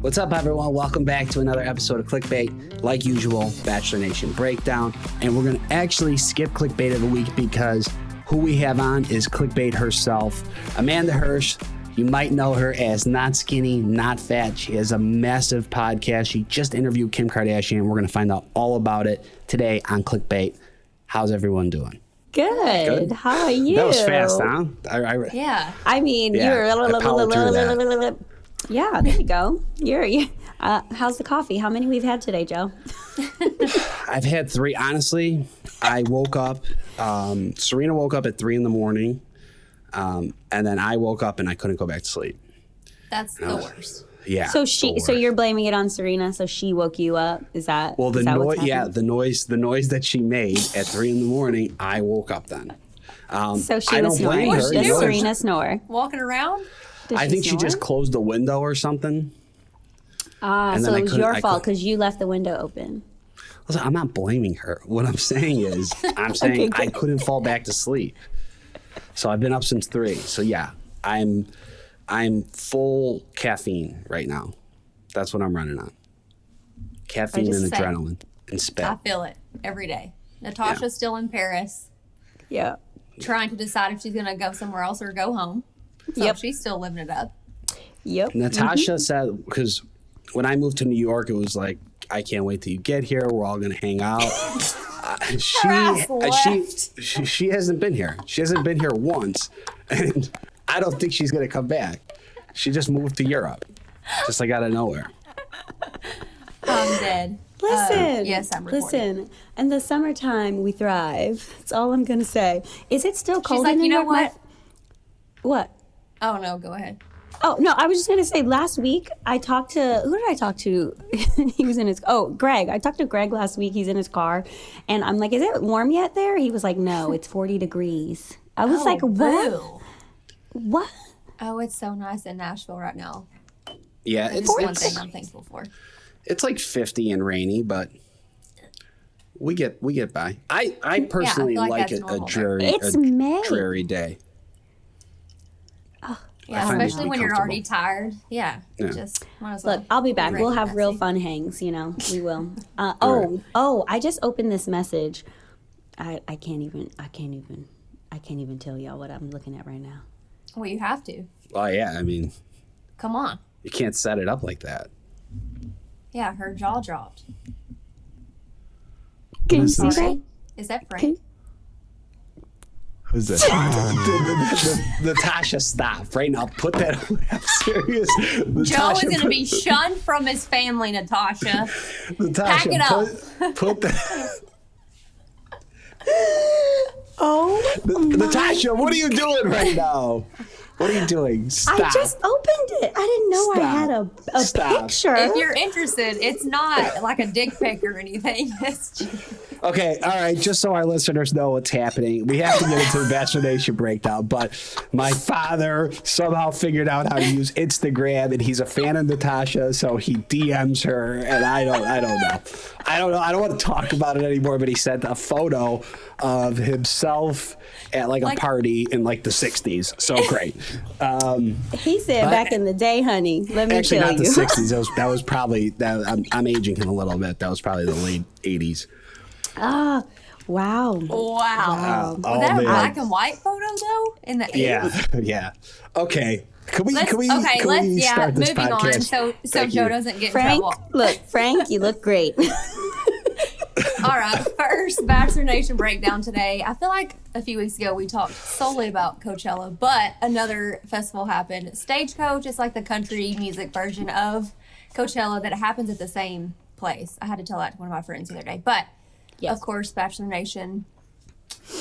What's up, everyone? Welcome back to another episode of Clickbait. Like usual, Bachelor Nation breakdown. And we're going to actually skip Clickbait of the week because who we have on is Clickbait herself, Amanda Hirsch. You might know her as Not Skinny, Not Fat. She has a massive podcast. She just interviewed Kim Kardashian. We're going to find out all about it today on Clickbait. How's everyone doing? Good. How are you? That was fast, huh? Yeah. I mean, I powered through that. Yeah, there you go. How's the coffee? How many we've had today, Joe? I've had 3. Honestly, I woke up. Serena woke up at 3 in the morning, and then I woke up and I couldn't go back to sleep. That's the worst. Yeah. So you're blaming it on Serena. So she woke you up. Is that? Well, the noise that she made at 3 in the morning. I woke up then. So she was snoring. Does Serena snore? Walking around? I think she just closed the window or something. So it was your fault because you left the window open. Listen, I'm not blaming her. What I'm saying is, I couldn't fall back to sleep. So I've been up since 3. So yeah, I'm full caffeine right now. That's what I'm running on. Caffeine and adrenaline and spit. I feel it every day. Natasha's still in Paris. Yeah. Trying to decide if she's going to go somewhere else or go home. So she's still living it up. Yep. Natasha said, because when I moved to New York, it was like, I can't wait till you get here. We're all going to hang out. She hasn't been here. She hasn't been here once. And I don't think she's going to come back. She just moved to Europe. Just like out of nowhere. I'm dead. Listen. Yes, I'm recording. Listen. In the summertime, we thrive. That's all I'm going to say. Is it still cold She's like, in New you know York? what? What? Oh, no, go ahead. Oh, no, I was just going to say last week I talked to, who did I talk to? He was in his, Greg. I talked to Greg last week. He's in his car. And I'm like, is it warm yet there? He was like, no, it's 40 degrees. I was like, what? Boo. What? Oh, it's so nice in Nashville right now. Yeah, That's one thing I'm thankful for. It's like 50 and rainy, but we get by. I personally like a dreary day. Yeah, especially when you're already tired. Yeah. Just might as well. Look, I'll be back. We'll have real fun hangs, we will. I just opened this message. I can't even tell y'all what I'm looking at right now. Well, you have to. Oh yeah, I mean, come on. You can't set it up like that. Yeah, her jaw dropped. Can you see that? Is that Frank? Who's this? Natasha, stop right now. Put that away. I'm serious. Joe is going to be shunned from his family, Natasha. Pack it up. Put that. Natasha, what are you doing right now? What are you doing? Stop. I just opened it. I didn't know I had a picture. If you're interested, it's not like a dick pic or anything. Okay, all right, just so our listeners know what's happening, we have to get into the Bachelor Nation breakdown, but my father somehow figured out how to use Instagram, and he's a fan of Natasha, so he DMs her, and I don't know. I don't want to talk about it anymore, but he sent a photo of himself at like a party in like the 60s. So great. He said back in the day, honey, let me actually tell not you. The 60s. That was probably, I'm aging him a little bit. That was probably the late 80s. Ah, wow. Was that a black and white photo though? In the 80s? Yeah. Okay. Can we start this moving podcast? on so Joe doesn't get in trouble. Look, Frank, you look great. All right, first Bachelor Nation breakdown today. I feel like a few weeks ago we talked solely about Coachella, but another festival happened. Stagecoach is like the country music version of Coachella that happens at the same place. I had to tell that to one of my friends the other day. But, of course, Bachelor Nation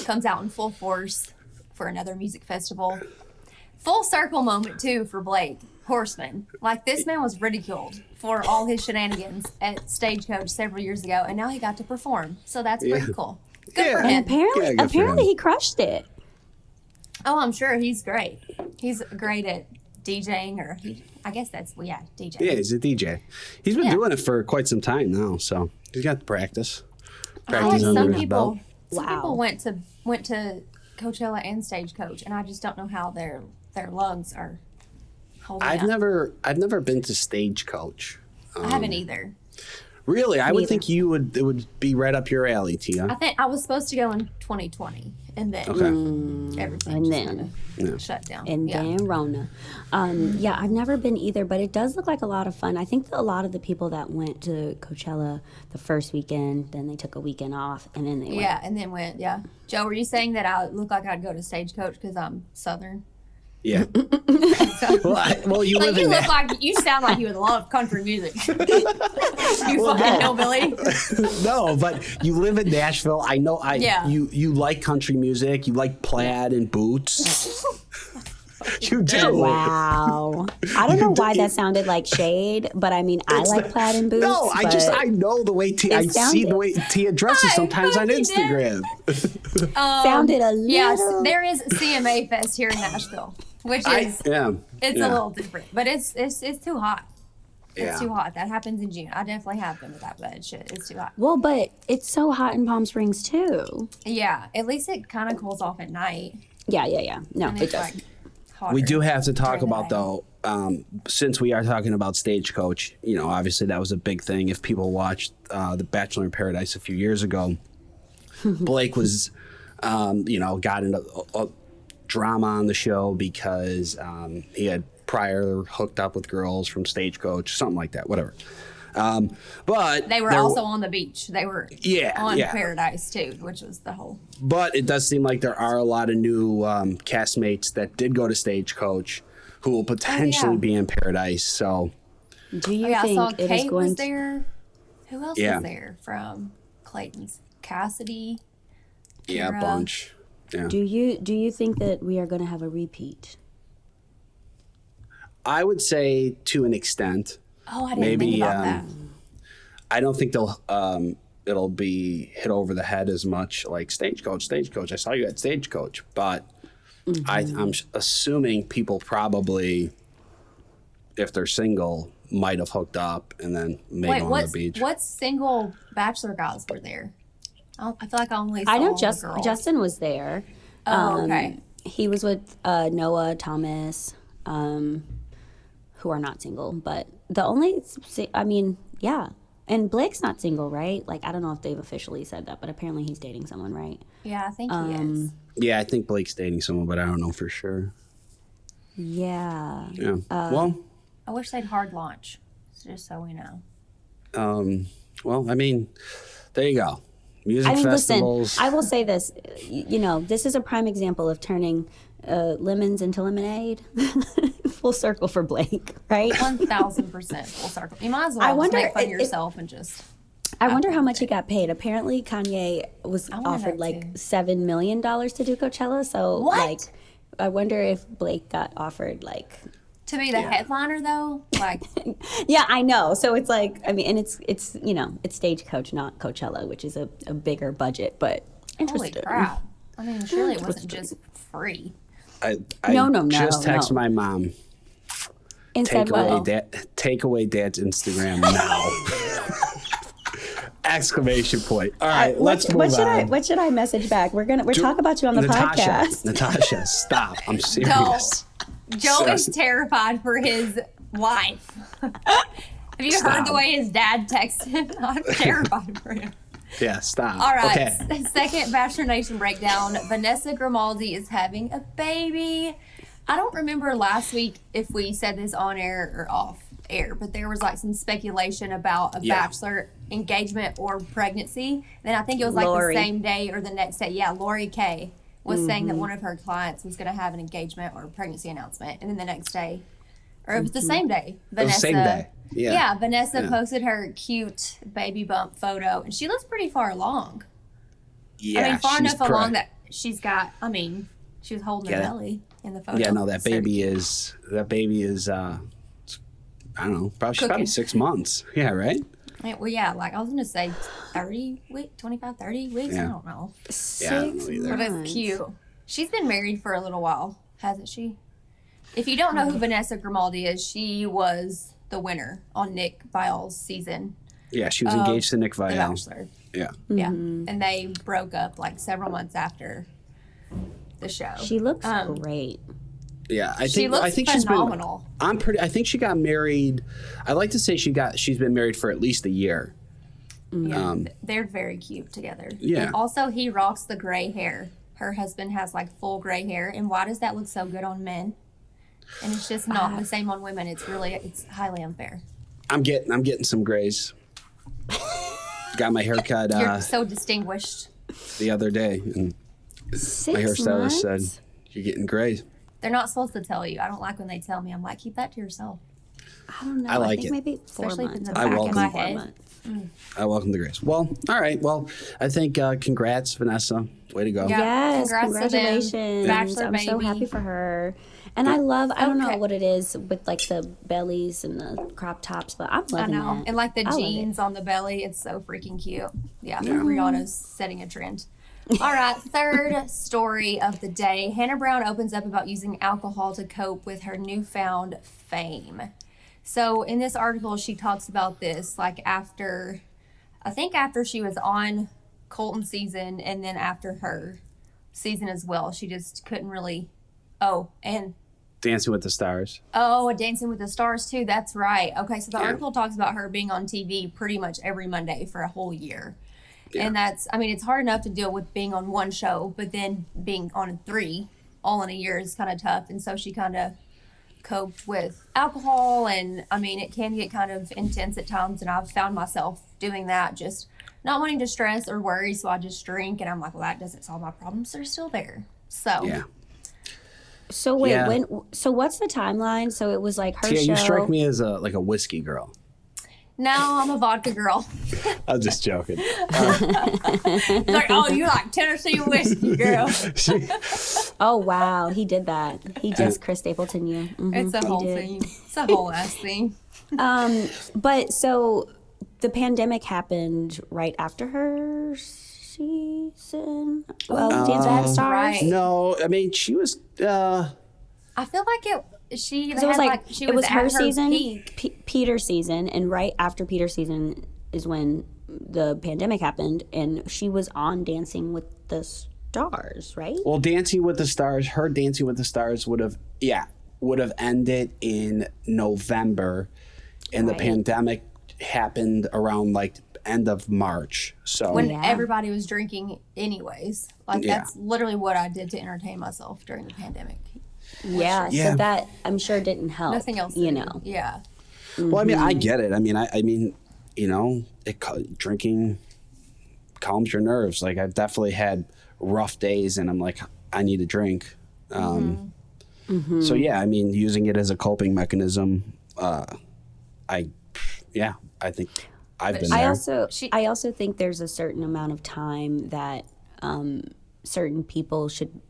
comes out in full force for another music festival. Full circle moment, too, for Blake Horseman. Like, this man was ridiculed for all his shenanigans at Stagecoach several years ago, and now he got to perform. So that's pretty cool. Good for him. And apparently he crushed it. Oh, I'm sure he's great. He's great at DJing, or I guess that's, DJ. Yeah, he's a DJ. He's been doing it for quite some time now, so he's got the practice. Some people went to Coachella and Stagecoach, and I just don't know how their lungs are holding I've up. never been to Stagecoach. I haven't either. Really, I would Neither. think it would be right up your alley, Tia. I think I was supposed to go in 2020, and then everything And just then- kind of shut down. And then Rona. Yeah, I've never been either, but it does look like a lot of fun. I think that a lot of the people that went to Coachella the first weekend, then they took a weekend off, and then they went. Yeah, and then went. Yeah, Joe, were you saying that I look like I'd go to Stagecoach because I'm Southern? Yeah. well, you Like live you in look that. like you sound like you would love country music. You fucking hillbilly. No, but you live in Nashville. I know. Yeah. You like country music. You like plaid and boots. You do. Wow. I don't know why that sounded like shade, but I mean, I like plaid and boots. No, I know the way Tia. I see sounded- the way Tia dresses I sometimes on fucking did. Instagram. sounded a little. Yes, there is CMA Fest here in Nashville, which is It's a little different, but it's too hot. It's Yeah. too hot. That happens in June. I definitely have been to that, but it's too hot. Well, but it's so hot in Palm Springs too. Yeah, at least it kind of cools off at night. Yeah. No, And it it's does. like hotter We do have to talk during the about day. though, since we are talking about Stagecoach. You know, obviously that was a big thing. If people watched The Bachelor in Paradise a few years ago, Blake was, got into a drama on the show because he had prior hooked up with girls from Stagecoach, something like that, whatever. But They were also on the beach. They were on yeah. Paradise too, which was the whole. But it does seem like there are a lot of new castmates that did go to Stagecoach who will potentially be in Paradise. So Do you I saw think it is Kate going was to? there. Who else Yeah. was there from Clayton's? Cassidy. yeah, a Kira. bunch. Yeah. Do you think that we are going to have a repeat? I would say to an extent. Oh, I didn't think about that. I don't think it'll be hit over the head as much like Stagecoach. I saw you at Stagecoach, but I'm assuming people probably, if they're single, might have hooked up and then maybe Wait, on the beach. what single Bachelor guys were there? I feel like I only saw I know the girls. Justin was there. Oh, okay. He was with Noah, Thomas, who are not single, but the only, yeah. And Blake's not single, right? Like, I don't know if they've officially said that, but apparently he's dating someone, right? Yeah, I think he is. Yeah, I think Blake's dating someone, but I don't know for sure. Yeah. Yeah. Well, I wish they'd hard launch, just so we know. well, I mean, there you go. Music I mean, festivals. listen, I will say this. This is a prime example of turning lemons into lemonade. Full circle for Blake, right? 1,000% full circle. You might as well I just wonder make fun of if- yourself and just. I wonder how much he got paid. Apparently, Kanye was I wanna offered know, like too. $7 million to do Coachella. So, What? like, I wonder if Blake got offered like. To be the headliner, though, like, Yeah, I know. So it's like, I mean, and it's Stagecoach, not Coachella, which is a bigger budget, but holy interesting. crap. I mean, surely it wasn't just free. I No, just texted no. my mom. And said, well, Take away Dad's Instagram now! Exclamation point! All right, let's move on. what should I message back? We're talking about you on the podcast. Natasha, stop! I'm serious. Joe is terrified for his wife. Have you heard Stop. the way his dad texted? I'm terrified for him. Yeah, stop. All right, Okay. second Bachelor Nation breakdown. Vanessa Grimaldi is having a baby. I don't remember last week if we said this on air or off air, but there was like some speculation about a Bachelor engagement or pregnancy. Then I think it was like Lori. the same day or the next day. Yeah, Lori K was saying that one of her clients was going to have an engagement or a pregnancy announcement, and then the next day, or it was the same day, It was the same day. Yeah. Vanessa posted her cute baby bump photo, and she looks pretty far along. Yeah, I mean, far she's enough along that she's got. I mean, she was holding her Yeah. belly in the photo. Yeah, no, that So baby cute. is. I don't know. She's probably Cooking. 6 months. Yeah, right. Well, yeah, like I was gonna say 30 weeks, 25, 30 weeks. I Yeah. don't know, Yeah, I don't know either. but it's cute. She's been married for a little while, hasn't she? If you don't know who Vanessa Grimaldi is, she was the winner on Nick Viall's season, Yeah, she was engaged to Nick The Viall. Bachelor. Yeah. Yeah, and they broke up like several months after the show. She looks great. Yeah, I She think looks I think phenomenal. I think she got married. I like to say she's been married for at least a year. Yeah, they're very cute together. Yeah. And also, he rocks the gray hair. Her husband has like full gray hair, and why does that look so good on men? And it's just not the same on women. It's highly unfair. I'm getting some grays. Got my haircut You're so distinguished. the other day, and 6 my hairstylist months? said you're getting grays. They're not supposed to tell you. I don't like when they tell me. I'm like, keep that to yourself. I don't know. I like think it. maybe 4 Especially if months. it's in the I back welcome- of my 4 head. months. I welcome the grays. Well, all right. Well, I think congrats, Vanessa. Way to go. Yeah. Yes, Congrats to them. congratulations. Bachelor I'm so baby. happy for her. And I don't know Okay. what it is with like the bellies and the crop tops, but I'm I loving know. it. And like the I love it. jeans on the belly, it's so freaking cute. Yeah, Rihanna's setting a trend. All right, third story of the day. Hannah Brown opens up about using alcohol to cope with her newfound fame. So in this article, she talks about this like after she was on Colton's season and then after her season as well. She just couldn't really, and Dancing with the Stars. Dancing with the Stars too. That's right. Okay, so the Yeah. article talks about her being on TV pretty much every Monday for a whole year. Yeah. And it's hard enough to deal with being on one show, but then being on 3 all in a year is kind of tough. And so she kind of coped with alcohol, and it can get kind of intense at times, and I've found myself doing that, just not wanting to stress or worry, so I just drink, and I'm like, well, that doesn't solve my problems. They're still there. So Yeah. So wait, Yeah. so what's the timeline? So it was like her Yeah, show. you strike me as a whiskey girl. now I'm a vodka girl. I'm just joking. Like, oh, you like Tennessee whiskey, girl. Oh wow, he did that. He just Chris Stapleton you. Mhm, It's a he whole did. thing. It's a whole ass thing. But so the pandemic happened right after her season. Well, Dancing with the Stars. right. No, she was. I feel like she So it was had, like she it was at her season, peak. Peter's season, and right after Peter's season is when the pandemic happened, and she was on Dancing with the Stars, right? Well, Dancing with the Stars. Her Dancing with the Stars would have ended in November, and Right. the pandemic happened around like end of March. So When Yeah. everybody was drinking anyways. Like, Yeah. that's literally what I did to entertain myself during the pandemic. Yeah, Yeah. so that I'm sure didn't help. Nothing else to you do. know. Yeah. Well, I get it. Drinking calms your nerves. Like, I've definitely had rough days, and I'm like, I need a drink. So yeah, using it as a coping mechanism. I think I've been there. I also think there's a certain amount of time that certain people should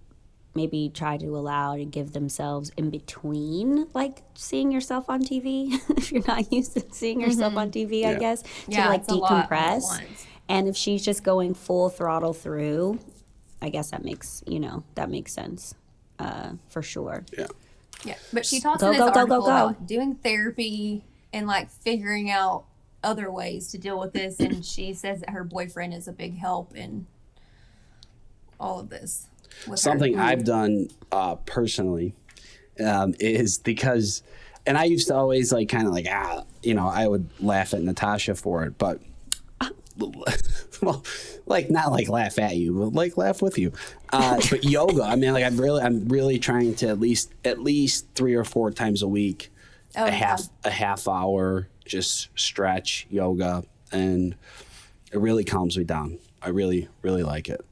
maybe try to allow to give themselves in between, like seeing yourself on TV, if you're not used to seeing yourself on TV, I Yeah. guess, Yeah, to like it's a lot all at decompress. once. And if she's just going full throttle through, I guess that makes sense for sure. Yeah. Yeah. But she talks Go, in this go, go, article go, go. about doing therapy and like figuring out other ways to deal with this. And she says that her boyfriend is a big help in all of this. With Something her. I've done personally is because, and I used to always like kind of like I would laugh at Natasha for it, but well, like not like laugh at you, but like laugh with you. But yoga, I'm really trying to at least 3 or 4 times a week, a half hour, just stretch yoga, and it really calms me down. I really, really like it.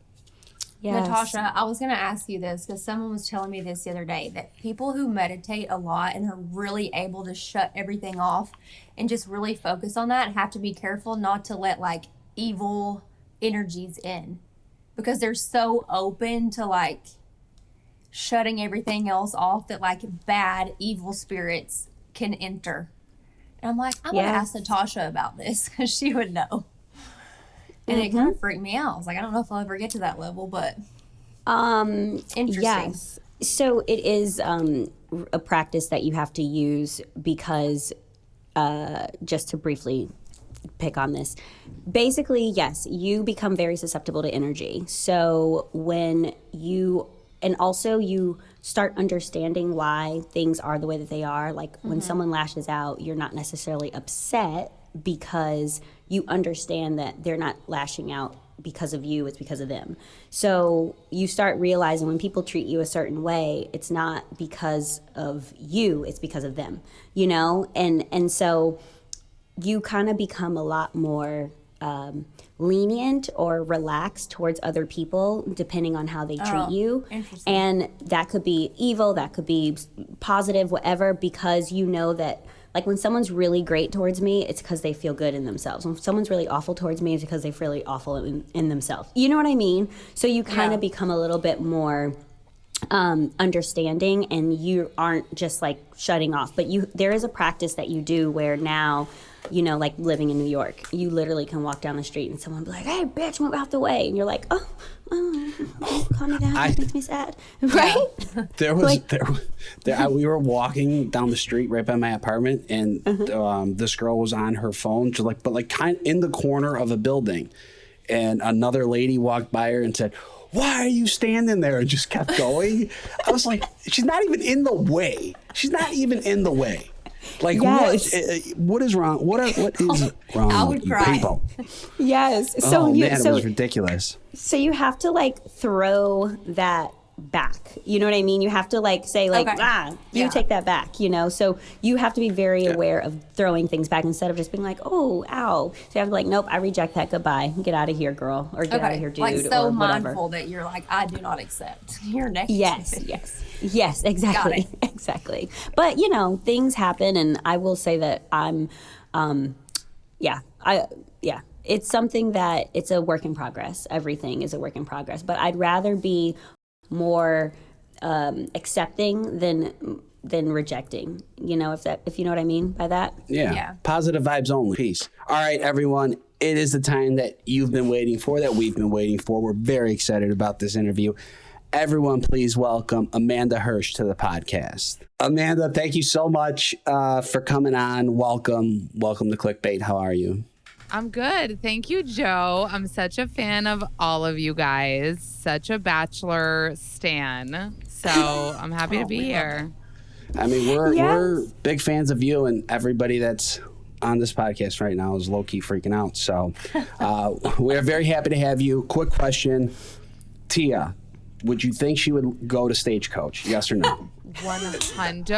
Yes. Natasha, I was going to ask you this because someone was telling me this the other day, that people who meditate a lot and are really able to shut everything off and just really focus on that have to be careful not to let like evil energies in, because they're so open to like shutting everything else off that like bad evil spirits can enter. And I'm like, I'm going to ask Natasha about this because she would know. And it kind of freaked me out. I was like, I don't know if I'll ever get to that level, but interesting. Yes. So it is a practice that you have to use because, just to briefly pick on this, basically, yes, you become very susceptible to energy. So when you and also you start understanding why things are the way that they are. Like when someone lashes out, you're not necessarily upset because you understand that they're not lashing out because of you, it's because of them. So you start realizing when people treat you a certain way, it's not because of you, it's because of them, you know? And so you kind of become a lot more lenient or relaxed towards other people depending on how they treat you. And that could be evil, that could be positive, whatever, because you know that like when someone's really great towards me, it's because they feel good in themselves. When someone's really awful towards me, it's because they feel really awful in themselves. You know what I mean? So you kind of become a little bit more understanding, and you aren't just like shutting off. But there is a practice that you do where now, you know, like living in New York, you literally can walk down the street and someone will be like, "Hey, bitch, move out the way," and you're like, "Oh, calm me down. That makes me sad." Right? We were walking down the street right by my apartment, and this girl was on her phone, just like kind of in the corner of a building, and another lady walked by her and said, "Why are you standing there?" and just kept going. I was like, she's not even in the way. She's not even in the way. Like, what is wrong? What is wrong I with would you cry. people? Yes. It was ridiculous. So you have to like throw that back. You know what I mean? You have to like say like, you take that back, you know? So you have to be very aware of throwing things back instead of just being like, "Oh, ow." So you have to be like, "Nope, I reject that. Goodbye. Get out of here, girl." Or get out of here, dude. Like so or whatever. mindful that you're like, I do not accept your next. Yes, exactly. Exactly. But you know, things happen, and I will say that I'm it's something that it's a work in progress. Everything is a work in progress. But I'd rather be more accepting than rejecting. You know, if you know what I mean by that. Yeah. Positive vibes only. Peace. All right, everyone. It is the time that you've been waiting for, that we've been waiting for. We're very excited about this interview. Everyone, please welcome Amanda Hirsch to the podcast. Amanda, thank you so much for coming on. Welcome to Clickbait. How are you? I'm good. Thank you, Joe. I'm such a fan of all of you guys. Such a Bachelor stan. So I'm happy to be here. I mean, we're big fans of you, and everybody that's on this podcast right now is low-key freaking out. So we're very happy to have you. Quick question. Tia, would you think she would go to Stagecoach? Yes or no? 100.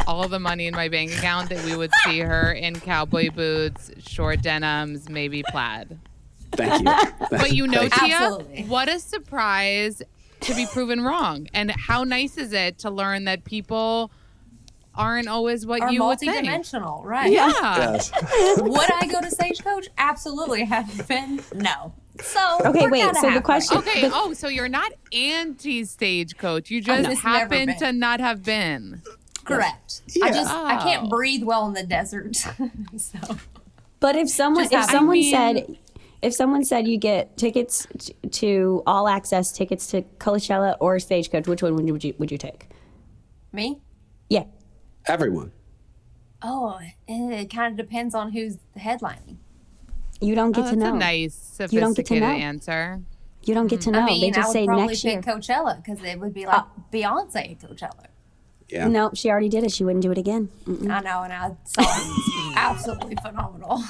All the money in my bank account that we would see her in cowboy boots, short denims, maybe plaid. Thank you. But you know, Tia, Absolutely. what a surprise to be proven wrong. And how nice is it to learn that people aren't always what you would think. Multidimensional, right? Yeah. Yes. Would I go to Stagecoach? Absolutely. Have you been? No. So Okay, wait. So the question. Okay. So you're not anti-Stagecoach. You just just never happen been. to not have been. Correct. Yeah. I can't breathe well in the desert. So But if someone said you get tickets to all access tickets to Coachella or Stagecoach, which one would you take? me? Yeah. Everyone. Oh, it kind of depends on who's headlining. You don't get Oh, to that's know. a nice, You don't get to sophisticated know. answer. You don't get to know. I mean, They I just would say probably next pick year. Coachella because it would be like Beyonce at Coachella. Yeah. No, she already did it. She wouldn't do it again. I know, and I saw it. It's absolutely phenomenal.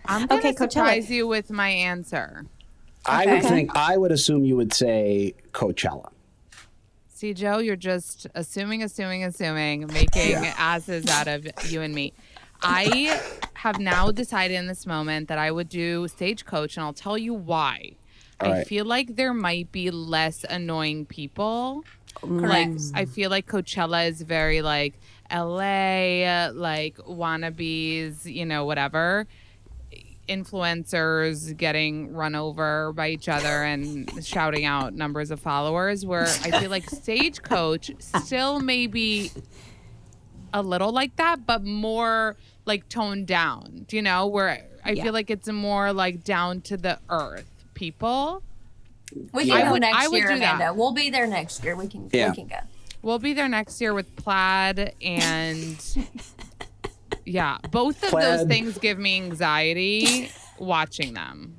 I'm going to Okay, Coachella. surprise you with my answer. I would assume you would say Coachella. See, Joe, you're just assuming, making asses out of you and me. I have now decided in this moment that I would do Stagecoach, and I'll tell you why. All I right. feel like there might be less annoying people. Correct. I feel like Coachella is very like LA, like wannabes, you know, whatever. Influencers getting run over by each other and shouting out numbers of followers, where I feel like Stagecoach still may be a little like that, but more like toned down, you know, where I feel like it's a more like down to the earth people. We can go I next would year, do that. Amanda. We'll be there next year. We can go. We'll be there next year with plaid and yeah, both of those Plaid. things give me anxiety watching them,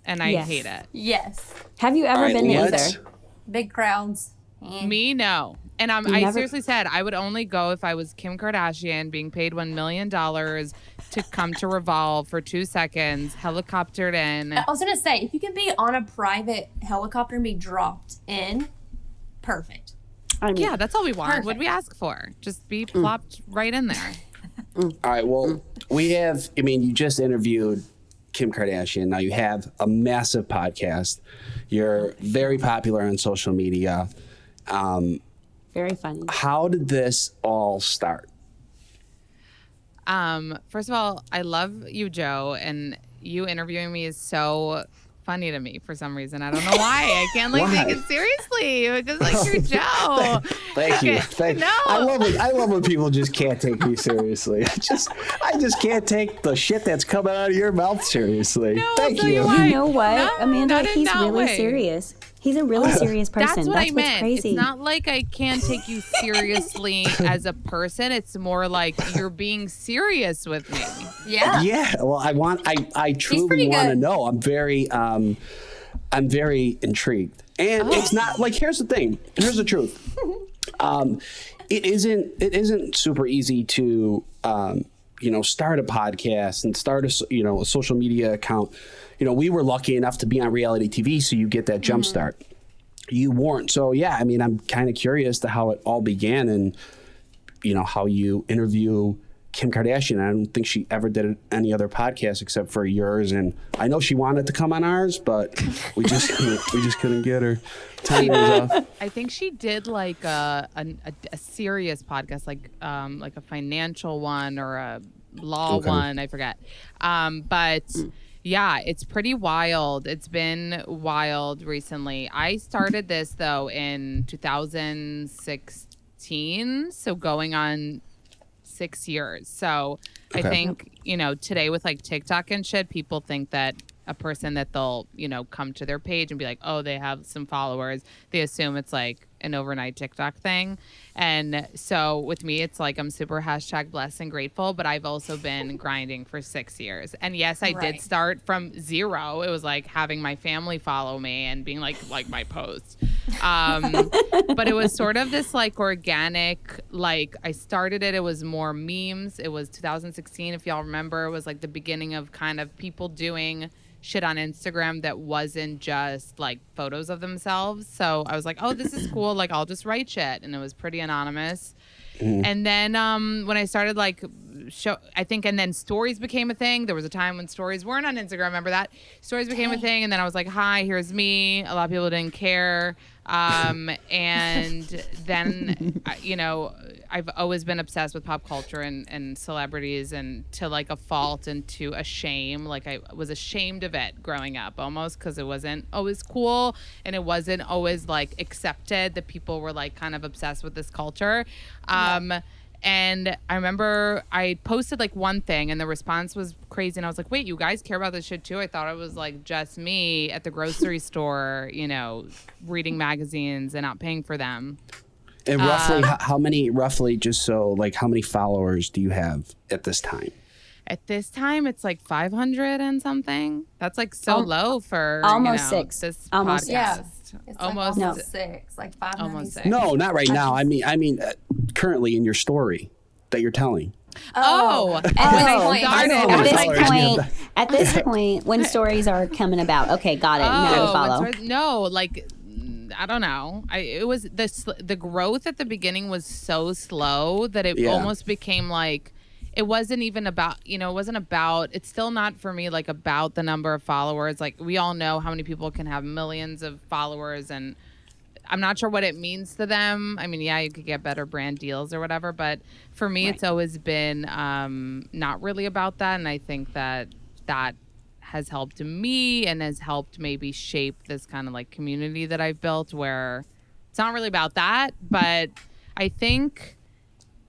and I Yes. hate it. Yes. Have you ever All right, been to let's- either? Big crowds. Me, no. And I seriously said I would only go if I was Kim Kardashian being paid $1 million to come to Revolve for 2 seconds, helicoptered in. I was going to say, if you can be on a private helicopter and be dropped in, perfect. Yeah, that's all we want. Perfect. What do we ask for? Just be plopped right in there. All right. Well, we have, you just interviewed Kim Kardashian. Now you have a massive podcast. You're very popular on social media. Very funny. How did this all start? First of all, I love you, Joe, and you interviewing me is so funny to me for some reason. I don't know why. I can't take it seriously because you're Joe. Thank you. I love when people just can't take me seriously. I just can't take the shit that's coming out of your mouth seriously. No, Thank you. You know what, Amanda? He's really way. serious. He's a really serious person. That's what I what's meant. crazy. It's not like I can't take you seriously as a person. It's more like you're being serious with me. Yeah. Yeah. Well, I truly want to know. I'm very intrigued. And it's not like, here's the thing. Here's the truth. It isn't super easy to, start a podcast and start a social media account. We were lucky enough to be on reality TV, so you get that jump start. You weren't. So, yeah, I'm kind of curious to how it all began and, how you interview Kim Kardashian. I don't think she ever did any other podcast except for yours. And I know she wanted to come on ours, but we just couldn't get her. Time was off. I think she did like a serious podcast, like a financial one or a law one. I forget. But yeah, it's pretty wild. It's been wild recently. I started this though in 2016, so going on 6 years. So I think, today with like TikTok and shit, people think that a person that they'll, come to their page and be like, oh, they have some followers. They assume it's like an overnight TikTok thing. And so with me, it's like I'm super #blessed and grateful, but I've also been grinding for 6 years. And yes, I did start from zero. It was like having my family follow me and being like my post. But it was sort of this like organic, like I started it was more memes. It was 2016, if y'all remember. It was like the beginning of kind of people doing shit on Instagram that wasn't just like photos of themselves. So I was like, oh, this is cool. Like I'll just write shit. And it was pretty anonymous. And then when I started like and then stories became a thing. There was a time when stories weren't on Instagram. Remember that? Stories became a thing. And then I was like, hi, here's me. A lot of people didn't care. And then, I've always been obsessed with pop culture and celebrities, and to like a fault and to a shame. Like I was ashamed of it growing up almost because it wasn't always cool and it wasn't always like accepted that people were like kind of obsessed with this culture. And I remember I posted like one thing and the response was crazy. And I was like, wait, you guys care about this shit too? I thought it was like just me at the grocery store, reading magazines and not paying for them. And roughly, how many followers do you have at this time? At this time, it's like 500 and something. That's like so low for almost 6. This almost podcast. Yeah. It's almost like 6, like 5. Almost 6. No, not right now. I mean, currently in your story that you're telling. At this point, when stories are coming about, okay, got it. Now we follow. No, like I don't know. It was the growth at the beginning was so slow that it almost became like. It wasn't even about, it's still not for me like about the number of followers. Like we all know how many people can have millions of followers, and I'm not sure what it means to them. I mean, yeah, you could get better brand deals or whatever, but for me, it's always been not really about that. And I think that has helped me and has helped maybe shape this kind of like community that I've built where it's not really about that, but I think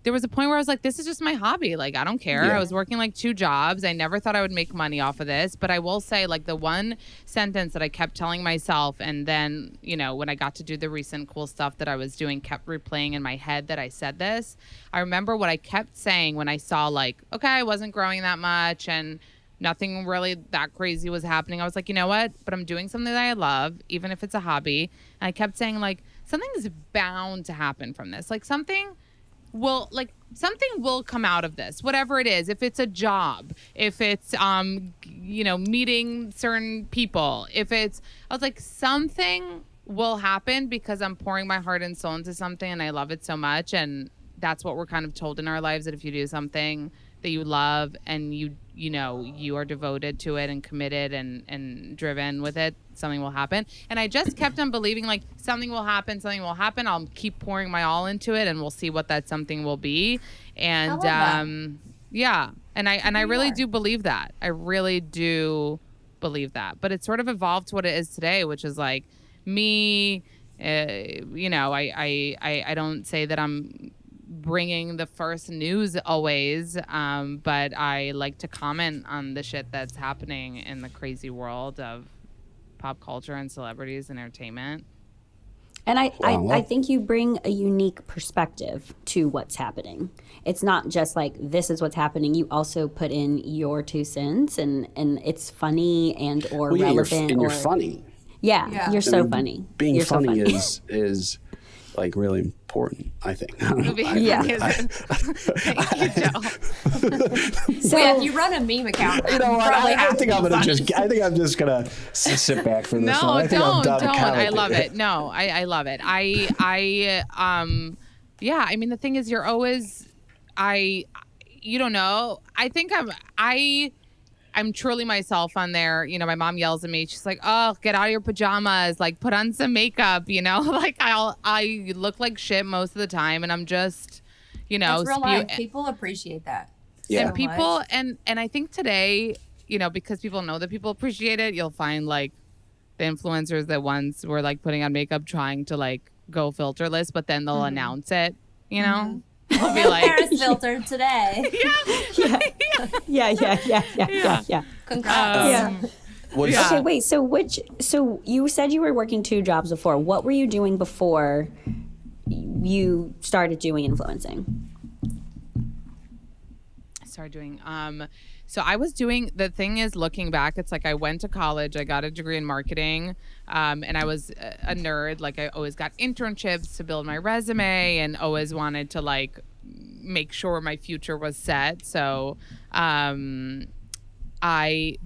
there was a point where I was like, this is just my hobby. Like, I don't care. I was working like 2 jobs. I never thought I would make money off of this. But I will say, like, the one sentence that I kept telling myself, and then, when I got to do the recent cool stuff that I was doing, kept replaying in my head that I said this. I remember what I kept saying when I saw, like, okay, I wasn't growing that much. And Nothing really that crazy was happening. I was like, you know what? But I'm doing something that I love, even if it's a hobby. And I kept saying, like, something is bound to happen from this. Like, something will come out of this, whatever it is. If it's a job, if it's, meeting certain people, I was like, something will happen because I'm pouring my heart and soul into something and I love it so much. And that's what we're kind of told in our lives, that if you do something that you love and you are devoted to it and committed and driven with it, something will happen. And I just kept on believing, like, something will happen. I'll keep pouring my all into it and we'll see what that something will be. And yeah. And I really do believe that. I really do believe that. But it's sort of evolved to what it is today, which is like me, I don't say that I'm bringing the first news always, but I like to comment on the shit that's happening in the crazy world of pop culture and celebrities and entertainment. And I think you bring a unique perspective to what's happening. It's not just like, this is what's happening. You also put in your 2 cents, and it's funny and or relevant. You're funny. Yeah, you're so funny. Being you're funny, so funny. is like really important, I think. Thank you, Joe. So if you run a meme account, You know what? I think I'm just gonna sit back for this No, one. I think I'm don't. done I love it. No, I love it. Yeah. I mean, the thing is, you're always, you don't know. I think I'm truly myself on there. You know, my mom yells at me. She's like, "Oh, get out of your pajamas. Like, put on some makeup." You know, like I look like shit most of the time, and I'm just, It's real life. People appreciate that. Yeah. And people, and I think today, because people know that people appreciate it, you'll find like the influencers that once were like putting on makeup, trying to like go filterless, but then they'll announce it. They'll be like, Paris filtered today. yeah. Congrats. Okay, wait. So you said you were working 2 jobs before. What were you doing before you started doing influencing? So I was doing, the thing is, looking back, it's like I went to college, I got a degree in marketing, and I was a nerd. Like, I always got internships to build my resume and always wanted to like make sure my future was set. So but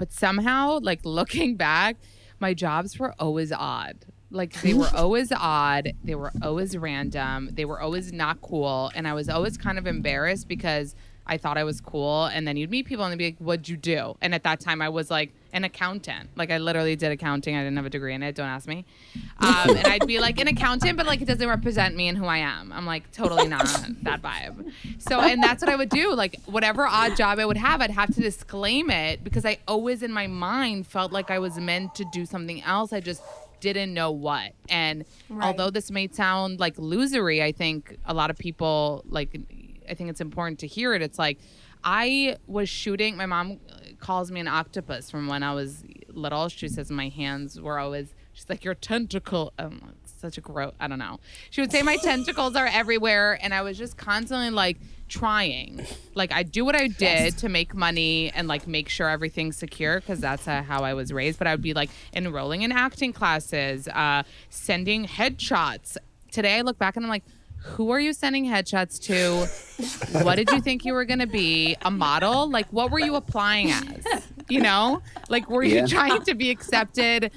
somehow, like, looking back, my jobs were always odd. Like, they were always odd. They were always random. They were always not cool. And I was always kind of embarrassed because I thought I was cool. And then you'd meet people and they'd be like, "What'd you do?" And at that time I was like an accountant. Like, I literally did accounting. I didn't have a degree in it. Don't ask me. And I'd be like an accountant, but like, it doesn't represent me and who I am. I'm like, totally not that vibe. So, and that's what I would do. Like, whatever odd job I would have, I'd have to disclaim it because I always in my mind felt like I was meant to do something else. I just didn't know what. And although this may sound like losery, I think a lot of people, like, I think it's important to hear it. It's like, I was shooting, my mom calls me an octopus from when I was little. She says my hands were always, she's like, "Your tentacle," such a gross, I don't know. She would say my tentacles are everywhere. And I was just constantly like trying. Like, I do what I did to make money and like make sure everything's secure, because that's how I was raised. But I would be like enrolling in acting classes, sending headshots. Today I look back and I'm like, who are you sending headshots to? What did you think you were going to be? A model? Like, what were you applying as? Like, were you trying to be accepted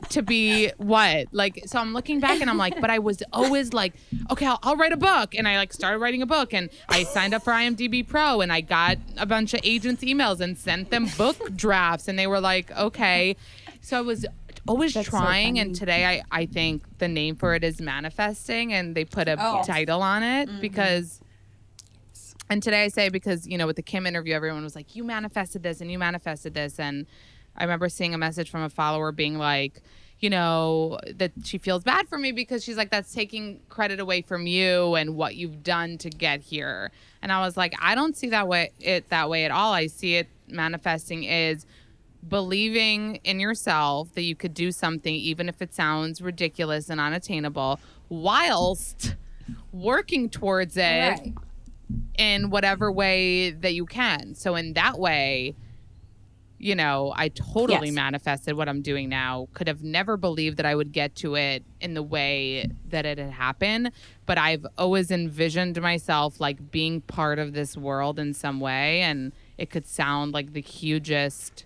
to be what? Like, so I'm looking back and I'm like, but I was always like, okay, I'll write a book. And I like started writing a book, and I signed up for IMDb Pro, and I got a bunch of agents' emails and sent them book drafts. And they were like, okay. So I was always trying. So, and today I think the name for it is manifesting, and they put a title on it because, and today I say, because, with the Kim interview, everyone was like, you manifested this and you manifested this. And I remember seeing a message from a follower being like, that she feels bad for me because she's like, that's taking credit away from you and what you've done to get here. And I was like, I don't see that way at all. I see it manifesting is believing in yourself that you could do something, even if it sounds ridiculous and unattainable, whilst working towards it in whatever way that you can. So in that way, I totally Yes. manifested what I'm doing now. Could have never believed that I would get to it in the way that it had happened. But I've always envisioned myself like being part of this world in some way. And it could sound like the hugest.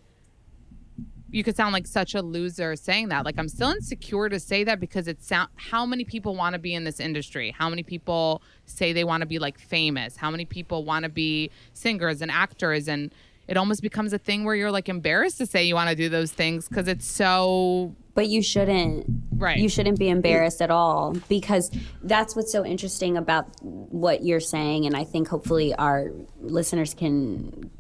You could sound like such a loser saying that. Like, I'm still insecure to say that because how many people want to be in this industry? How many people say they want to be like famous? How many people want to be singers and actors? And it almost becomes a thing where you're like embarrassed to say you want to do those things because it's so. But you shouldn't. Right. You shouldn't be embarrassed at all, because that's what's so interesting about what you're saying. And I think hopefully our listeners can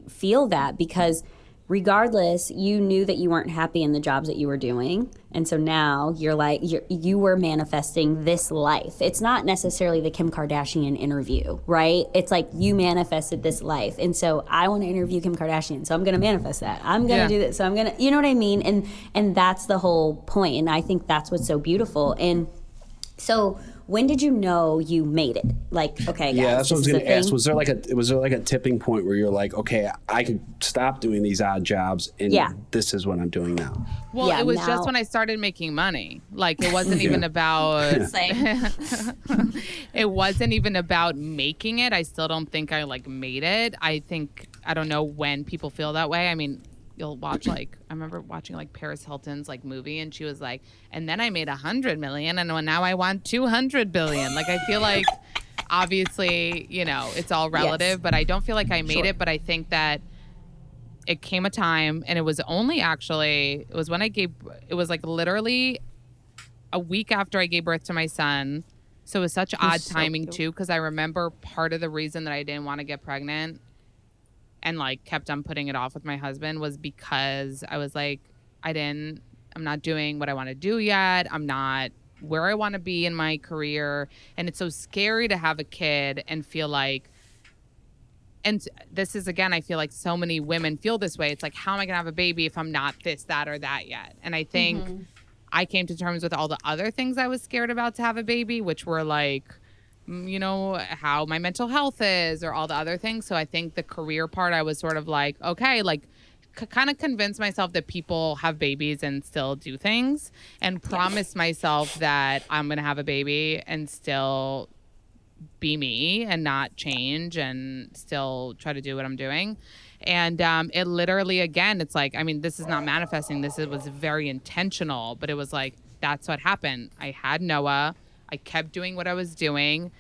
feel that, because regardless, you knew that you weren't happy in the jobs that you were doing. And so now you're like, you were manifesting this life. It's not necessarily the Kim Kardashian interview, right? It's like you manifested this life. And so I want to interview Kim Kardashian, so I'm going to manifest that. I'm going to do this. So I'm going to, you know what I mean? And that's the whole point. And I think that's what's so beautiful. And so when did you know you made it? Like, okay, guys, yeah, that's what I was this going is to a ask. thing. Was there like a tipping point where you're like, okay, I could stop doing these odd jobs, and this is what I'm doing now? Well, Yeah, it was now- just when I started making money. Like, it wasn't even about. Same. It wasn't even about making it. I still don't think I like made it. I don't know when people feel that way. I mean, you'll watch I remember watching like Paris Hilton's like movie, and she was like, and then I made 100 million, and now I want 200 billion. Like, I feel like obviously, it's all relative, but I don't feel like I made it. But I think that it came a time, and it was when it was like literally a week after I gave birth to my son. So it was such odd timing too, because I remember part of the reason that I didn't want to get pregnant and like kept on putting it off with my husband was because I was like, I'm not doing what I want to do yet. I'm not where I want to be in my career. And it's so scary to have a kid and feel like, and this is, again, I feel like so many women feel this way. It's like, how am I going to have a baby if I'm not this, that, or that yet? And I think I came to terms with all the other things I was scared about to have a baby, which were like, how my mental health is or all the other things. So I think the career part, I was sort of like, okay, like kind of convince myself that people have babies and still do things, and promise myself that I'm going to have a baby and still be me and not change and still try to do what I'm doing. And it literally, again, it's like, I mean, this is not manifesting. It was very intentional, but it was like, that's what happened. I had Noah. I kept doing what I was doing.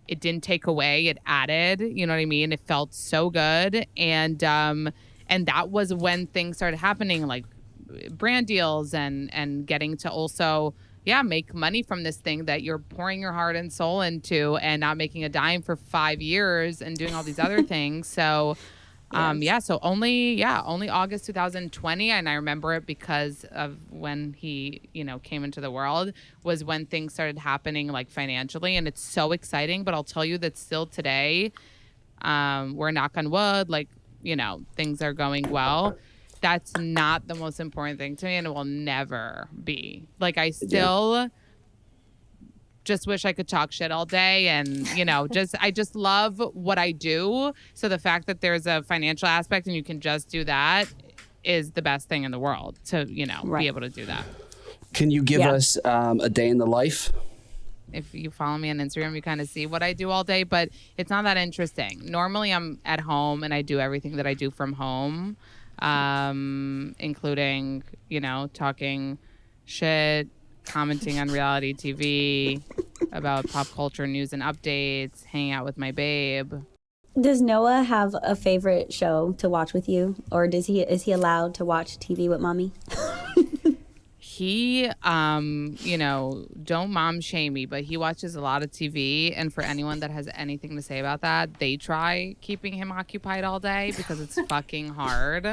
It didn't take away, it added, you know what I mean? It felt so good. And that was when things started happening, like brand deals and getting to also, make money from this thing that you're pouring your heart and soul into and not making a dime for 5 years and doing all these other things. So so only August 2020, and I remember it because of when he, came into the world, was when things started happening like financially, and it's so exciting. But I'll tell you that still today, we're knock on wood, like, things are going well. That's not the most important thing to me, and it will never be. Like, I still just wish I could talk shit all day, and I just love what I do. So the fact that there's a financial aspect and you can just do that is the best thing in the world to be able to do that. Can you give us a day in the life? If you follow me on Instagram, you kind of see what I do all day, but it's not that interesting. Normally I'm at home and I do everything that I do from home, including talking shit, commenting on reality TV about pop culture news and updates, hanging out with my babe. Does Noah have a favorite show to watch with you, or is he allowed to watch TV with mommy? He, don't mom shame me, but he watches a lot of TV. And for anyone that has anything to say about that, they try keeping him occupied all day because it's fucking hard.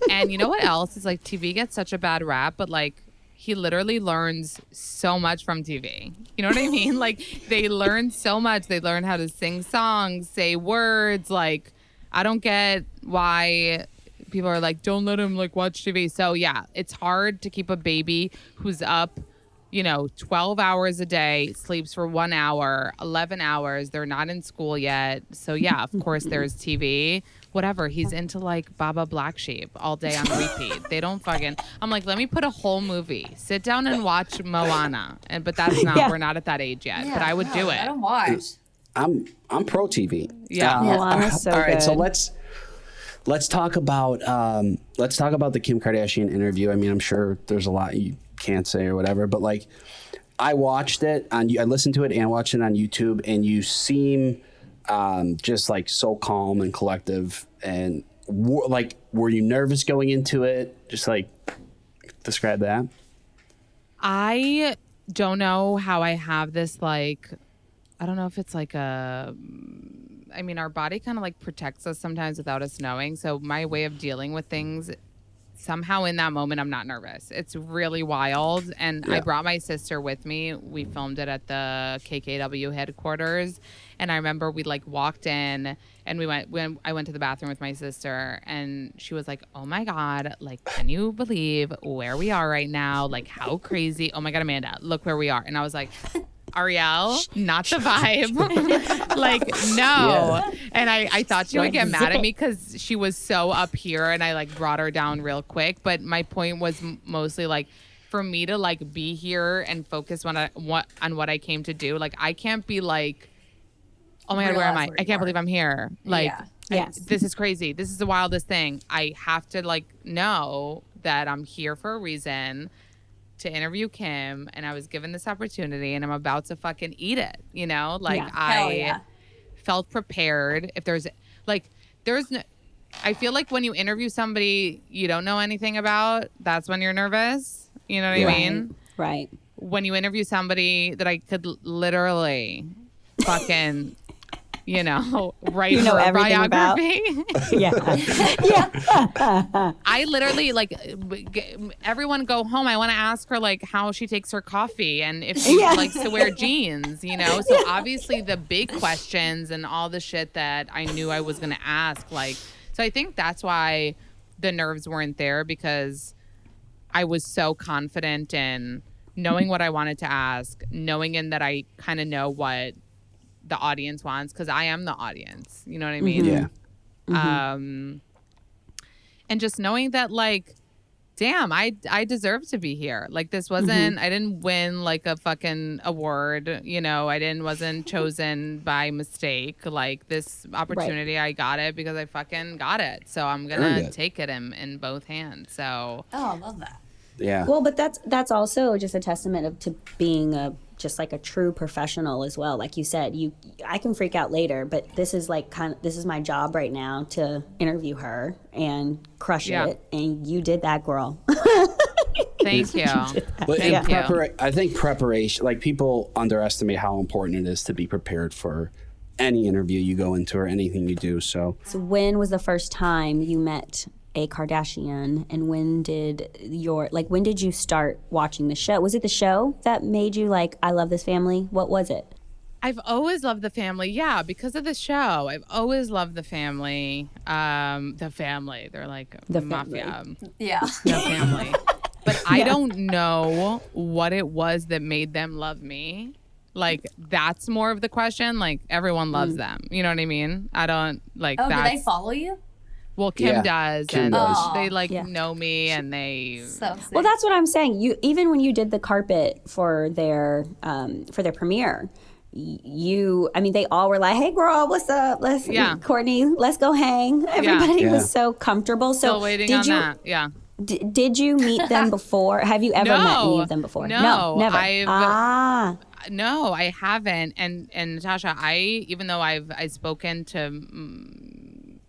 And you know what else? It's like TV gets such a bad rap, but like, he literally learns so much from TV. You know what I mean? Like, they learn so much. They learn how to sing songs, say words. Like, I don't get why people are like, don't let him like watch TV. So yeah, it's hard to keep a baby who's up 12 hours a day, sleeps for 1 hour, 11 hours. They're not in school yet. So yeah, of course there's TV. Whatever. He's into like Baba Black Sheep all day on repeat. They don't fucking. I'm like, let me put a whole movie. Sit down and watch Moana. But that's not. We're not at that age yet. But I would do it. I don't watch. I'm pro TV. Yeah. Moana's so all right, good. so let's talk about the Kim Kardashian interview. I mean, I'm sure there's a lot you can't say or whatever, but like, I watched it I listened to it and watched it on YouTube, and you seem just like so calm and collective. And were you nervous going into it? Just like describe that. I don't know how I have this, like, I don't know if it's like our body kind of like protects us sometimes without us knowing. So my way of dealing with things, somehow in that moment, I'm not nervous. It's really wild. And I brought my sister with me. We filmed it at the KKW headquarters. And I remember we like walked in and when I went to the bathroom with my sister, and she was like, oh my God, like, can you believe where we are right now? Like, how crazy. Oh my God, Amanda, look where we are. And I was like, Ariel, not the vibe. Like, no. Yeah. And I thought she would get mad at me because she was so up here, and I like brought her down real quick. But my point was mostly like, for me to like be here and focus on what I came to do. Like, I can't be like, oh my God, where am I? I can't believe I'm here. Like, this is crazy. This is the wildest thing. I have to like know that I'm here for a reason, to interview Kim, and I was given this opportunity, and I'm about to fucking eat it. Like, I felt prepared. If there's no, I feel like when you interview somebody you don't know anything about, that's when you're nervous. You know what I mean? Right. When you interview somebody that I could literally fucking write her a biography. I literally, like, everyone go home. I want to ask her, like, how she takes her coffee and if she likes to wear jeans, So obviously the big questions and all the shit that I knew I was going to ask, like, so I think that's why the nerves weren't there, because I was so confident in knowing what I wanted to ask, knowing in that I kind of know what the audience wants, because I am the audience. You know what I mean? Yeah. And just knowing that, like, damn, I deserve to be here. Like, this wasn't, I didn't win like a fucking award. I wasn't chosen by mistake. Like, this opportunity, I got it because I fucking got it. So I'm gonna take it in both hands. So. Oh, I love that. Yeah. Well, but that's also just a testament to being just like a true professional as well. Like you said, I can freak out later, but this is like this is my job right now, to interview her and crush it. And you did that, girl. Thank you. But I think preparation, like, people underestimate how important it is to be prepared for any interview you go into or anything you do. So when was the first time you met a Kardashian, and when did you start watching the show? Was it the show that made you like, I love this family? What was it? I've always loved the family. Yeah, because of the show. I've always loved the family. The family. They're like the mafia. Yeah. The family. But I don't know what it was that made them love me. Like, that's more of the question. Like, everyone loves them. You know what I mean? I don't like that. Do they follow you? Well, Kim does. Kim does. They know me, and they. So sick. Well, that's what I'm saying. You, even when you did the carpet for their premiere, they all were like, "Hey, girl, what's up? Courtney, let's go hang." Everybody was so comfortable. So still waiting on that. Yeah. Did you meet them before? Have you ever met any of them before? No, never. No, I haven't. And Natasha, even though I've spoken to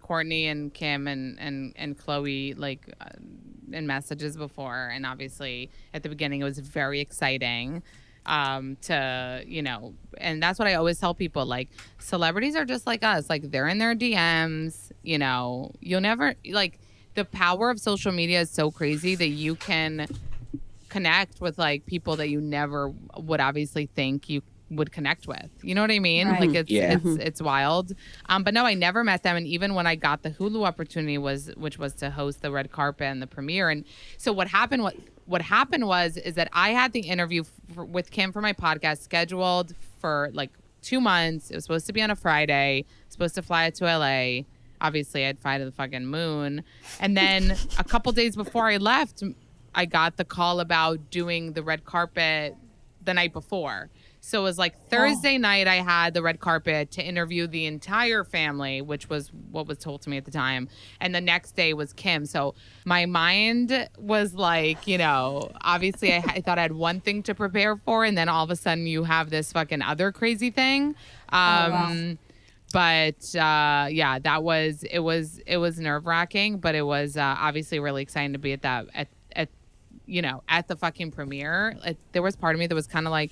Courtney and Kim and Chloe, like, in messages before, and obviously at the beginning it was very exciting to, and that's what I always tell people, like, celebrities are just like us. Like, they're in their DMs, you'll never, like, the power of social media is so crazy that you can connect with, like, people that you never would obviously think you would connect with. You know what I mean? Right. Like it's wild. But no, I never met them. And even when I got the Hulu opportunity which was to host the red carpet and the premiere. And so what happened is that I had the interview with Kim for my podcast scheduled for like 2 months. It was supposed to be on a Friday, supposed to fly it to LA. Obviously I'd fly to the fucking moon. And then a couple days before I left, I got the call about doing the red carpet the night before. So it was like Thursday night I had the red carpet to interview the entire family, which was what was told to me at the time. And the next day was Kim. So my mind was like, you know, obviously I thought I had one thing to prepare for. And then all of a sudden you have this fucking other crazy thing. But yeah, it was nerve wracking, but it was obviously really exciting to be at the fucking premiere. There was part of me that was kind of like,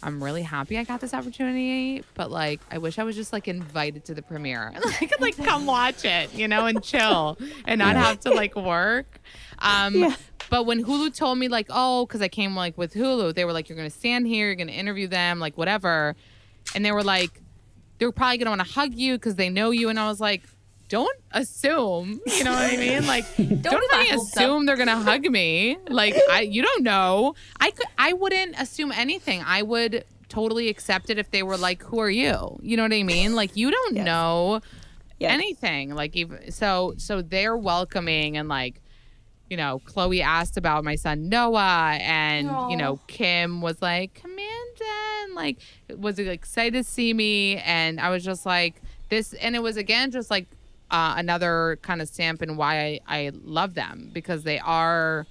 I'm really happy I got this opportunity, but like, I wish I was just like invited to the premiere. I could like come watch it, you know, and chill and not have to like work. But when Hulu told me like, oh, cause I came like with Hulu, they were like, you're going to stand here, you're going to interview them, like whatever. And they were like, they're probably going to want to hug you cause they know you. And I was like, don't assume, you know what I mean? Like, don't fucking assume they're gonna hug me. Like, you don't know. I wouldn't assume anything. I would totally accept it if they were like, "Who are you?" You know what I mean? Like, you don't know anything. Like, even so they're welcoming and like, you know, Chloe asked about my son Noah, and you know, Kim was like, Amanda, and like was excited to see me, and I was just like this, and it was again just like. Another kind of stamp in why I love them, because they are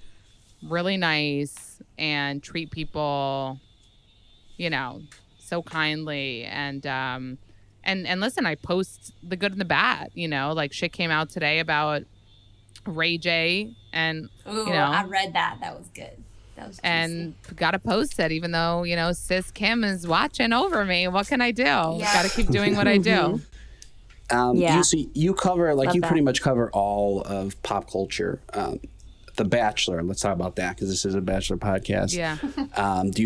really nice and treat people, you know, so kindly. And listen, I post the good and the bad, you know, like shit came out today about Ray J and, Ooh, you know. I read that. That was good. That was juicy. And got to post it, even though, you know, sis Kim is watching over me. What can I do? Got to keep doing what I do. You cover, like, Love you that. pretty much cover all of pop culture. The Bachelor, let's talk about that, because this is a Bachelor podcast. Yeah. Do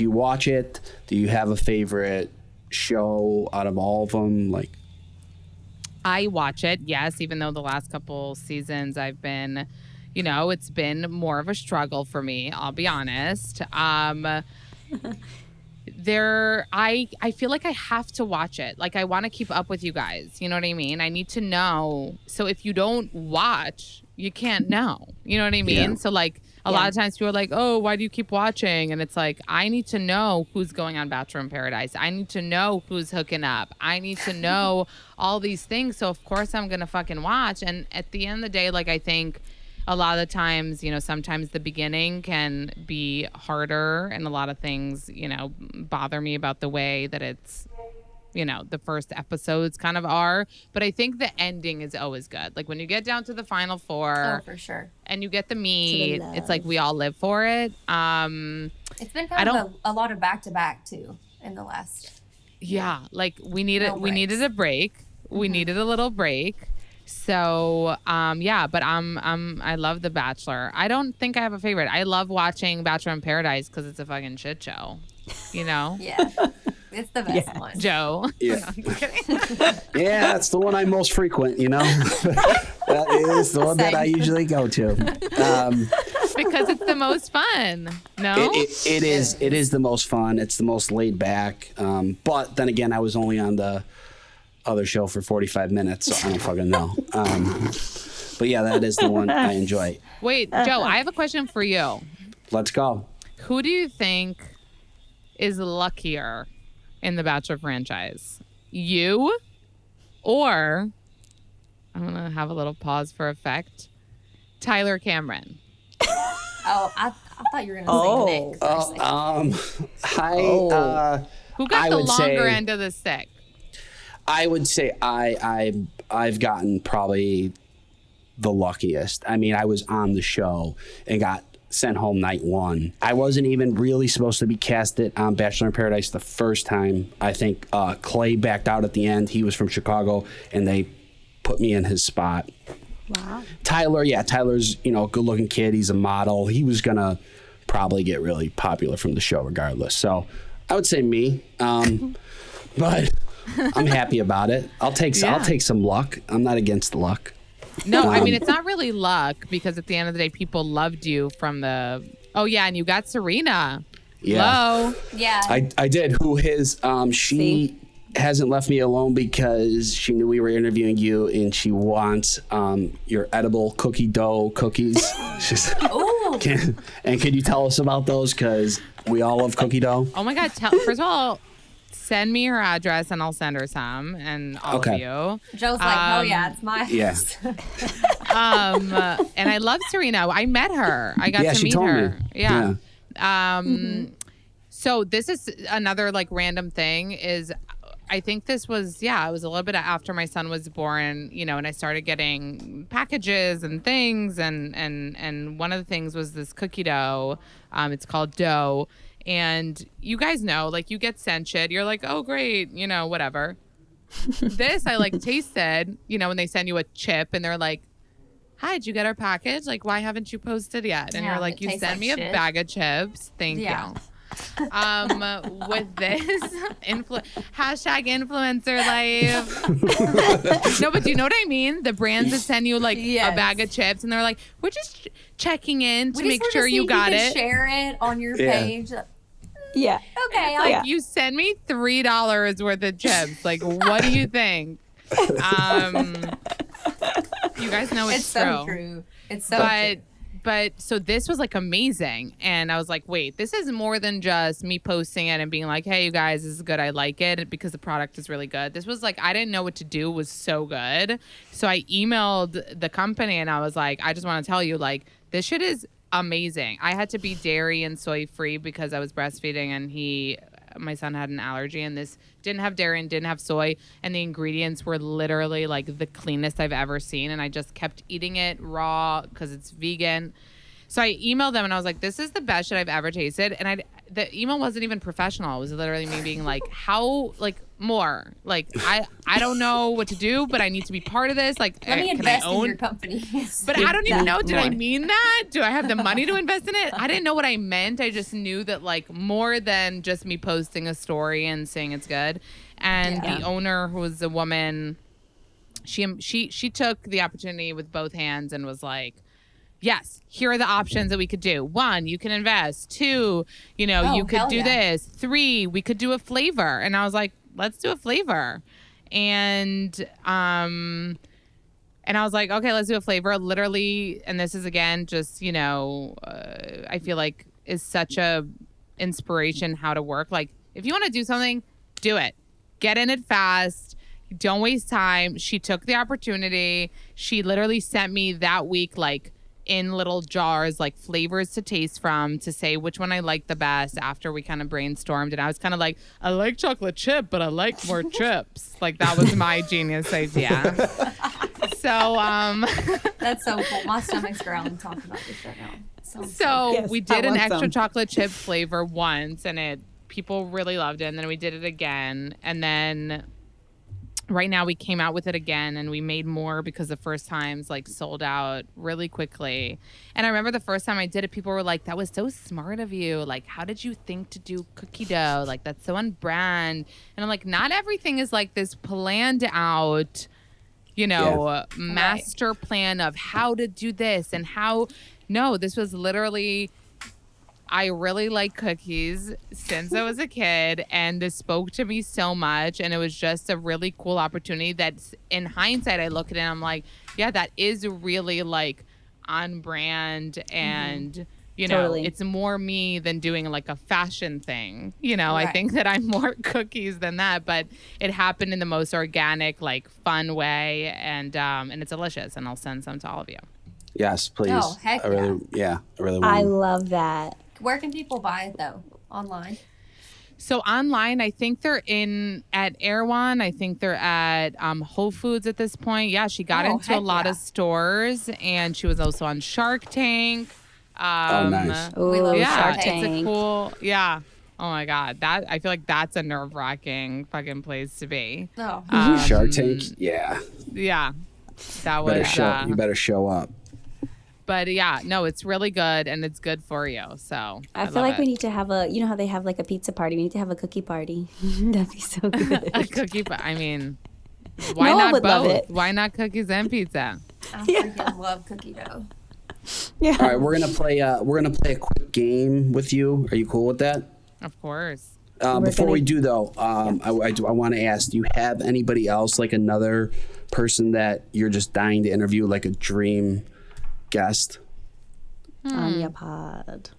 you watch it? Do you have a favorite show out of all of them? Like, I watch it, yes, even though the last couple seasons I've been, you know, it's been more of a struggle for me, I'll be honest. I feel like I have to watch it. Like, I want to keep up with you guys. You know what I mean? I need to know. So if you don't watch, you can't know. You know what I mean? Yeah. So like a lot of times people are like, oh, why do you keep watching? And it's like, I need to know who's going on Bachelor in Paradise. I need to know who's hooking up. I need to know all these things. So of course I'm going to fucking watch. And at the end of the day, like, I think a lot of the times, you know, sometimes the beginning can be harder, and a lot of things, you know, bother me about the way that it's, you know, the first episodes kind of are. But I think the ending is always good. Like when you get down to the final four, for sure, and you get the meat, love. it's like we all live for it. it's been kind of a lot of back to back too in the last. Yeah, like we needed a break. We needed a little break. So, yeah, but I love The Bachelor. I don't think I have a favorite. I love watching Bachelor in Paradise because it's a fucking shit show, you know? Yeah, it's the best one. Joe. Yeah. No, I'm just kidding. yeah, that's the one I most frequent, you know? That is the one that I usually go to. Because it's the most fun. No? It is the most fun. It's the most laid back. But then again, I was only on the other show for 45 minutes, so I don't fucking know. But yeah, that is the one I enjoy. Wait, Joe, I have a question for you. Let's go. Who do you think is luckier in the Bachelor franchise? You, or, I'm going to have a little pause for effect, Tyler Cameron? Oh, I thought you were going to say Nick for a second. Who got the longer end of the stick? I would say I've gotten probably the luckiest. I mean, I was on the show and got sent home night one. I wasn't even really supposed to be casted on Bachelor in Paradise the first time. I think Clay backed out at the end. He was from Chicago, and they put me in his spot. Wow. Tyler's, you know, a good-looking kid. He's a model. He was gonna probably get really popular from the show regardless. So I would say me. But I'm happy about it. I'll take some luck. I'm not against the luck. No, I mean, it's not really luck because at the end of the day, people loved you from the. Oh yeah, and you got Serena. Yeah. Hello. Yeah. I did. Who is she hasn't left me alone because she knew we were interviewing you and she wants your edible cookie dough cookies. She's, can you tell us about those? Because we all love cookie dough. Oh my God. First of all, send me her address and I'll send her some and all of you. Joe's like, oh yeah, it's my house. And I love Serena. I met her. I got to she meet told her. me. Yeah. So this is another like random thing is I think this was, it was a little bit after my son was born, you know, and I started getting packages and things. And one of the things was this cookie dough. It's called dough. And you guys know, like you get sent shit. You're like, oh, great. You know, whatever. This I like tasted, you know, when they send you a chip and they're like, hi, did you get our package? Like, why haven't you posted yet? And you're like, you sent me a bag of chips. Thank you. With this hashtag influencer life. No, but do you know what I mean? The brands that send you like a bag of chips and they're like, we're just checking in to make sure you got it. Share it on your page. Yeah. Okay. Like you send me $3 worth of chips. Like, what do you think? You guys know it's true. So true. It's so true. But so this was like amazing. And I was like, wait, this is more than just me posting it and being like, hey, you guys, this is good. I like it because the product is really good. This was like, I didn't know what to do. It was so good. So I emailed the company and I was like, I just want to tell you, like, this shit is amazing. I had to be dairy and soy free because I was breastfeeding and my son had an allergy and this didn't have dairy and didn't have soy and the ingredients were literally like the cleanest I've ever seen and I just kept eating it raw because it's vegan. So I emailed them and I was like, this is the best shit I've ever tasted. And the email wasn't even professional. It was literally me being like, how, like, more? Like, I don't know what to do, but I need to be part of this. Like, let me invest in your company. But I don't even know. Did I mean that? Do I have the money to invest in it? I didn't know what I meant. I just knew that, like, more than just me posting a story and saying it's good. And the owner, who was a woman, she took the opportunity with both hands and was like, yes, here are the options that we could do. 1, you can invest. 2, you know, you could do this. 3, we could do a flavor. And I was like, let's do a flavor. And I was like, okay, let's do a flavor. Literally, and this is again just, you know, I feel like is such a inspiration how to work. Like, if you want to do something, do it. Get in it fast. Don't waste time. She took the opportunity. She literally sent me that week, like, in little jars, like flavors to taste from, to say which one I liked the best after we kind of brainstormed. And I was kind of like, I like chocolate chip, but I like more chips. Like, that was my genius idea. So that's so cool. My stomach's growling talking about this right now. So we did an extra chocolate chip flavor once and people really loved it. And then we did it again. And then right now we came out with it again and we made more because the first times like sold out really quickly. And I remember the first time I did it, people were like, that was so smart of you. Like, how did you think to do cookie dough? Like, that's so on brand. And I'm like, not everything is like this planned out, you know, master plan of how to do this and how. No, this was literally, I really like cookies since I was a kid, and this spoke to me so much, and it was just a really cool opportunity that in hindsight I look at it and I'm like, yeah, that is really like on brand and you know, it's more me than doing like a fashion thing. You know, I think that I'm more cookies than that, but it happened in the most organic, like fun way, and it's delicious, and I'll send some to all of you. Yes, please. Oh, heck I really want. I love that. Where can people buy it though? Online? So online, I think they're at Erewhon. I think they're at Whole Foods at this point. Yeah, she got into a lot of stores, and she was also on Shark Tank. Nice. We love Shark Tank. It's a cool, Oh my God, that I feel like that's a nerve-wracking fucking place to be. Oh, Shark Tank, yeah. Yeah, that was. You better show up. But yeah, no, it's really good and it's good for you. So I feel like we need to have you know how they have like a pizza party? We need to have a cookie party. That'd be so good. a cookie. I mean, why Noah not would love both? it. Why not cookies and pizza? I freaking love cookie dough. Yeah. All right, we're gonna play a quick game with you. Are you cool with that? Of course. Before we do though, I want to ask: do you have anybody else, like another person that you're just dying to interview, like a dream guest? On your pod.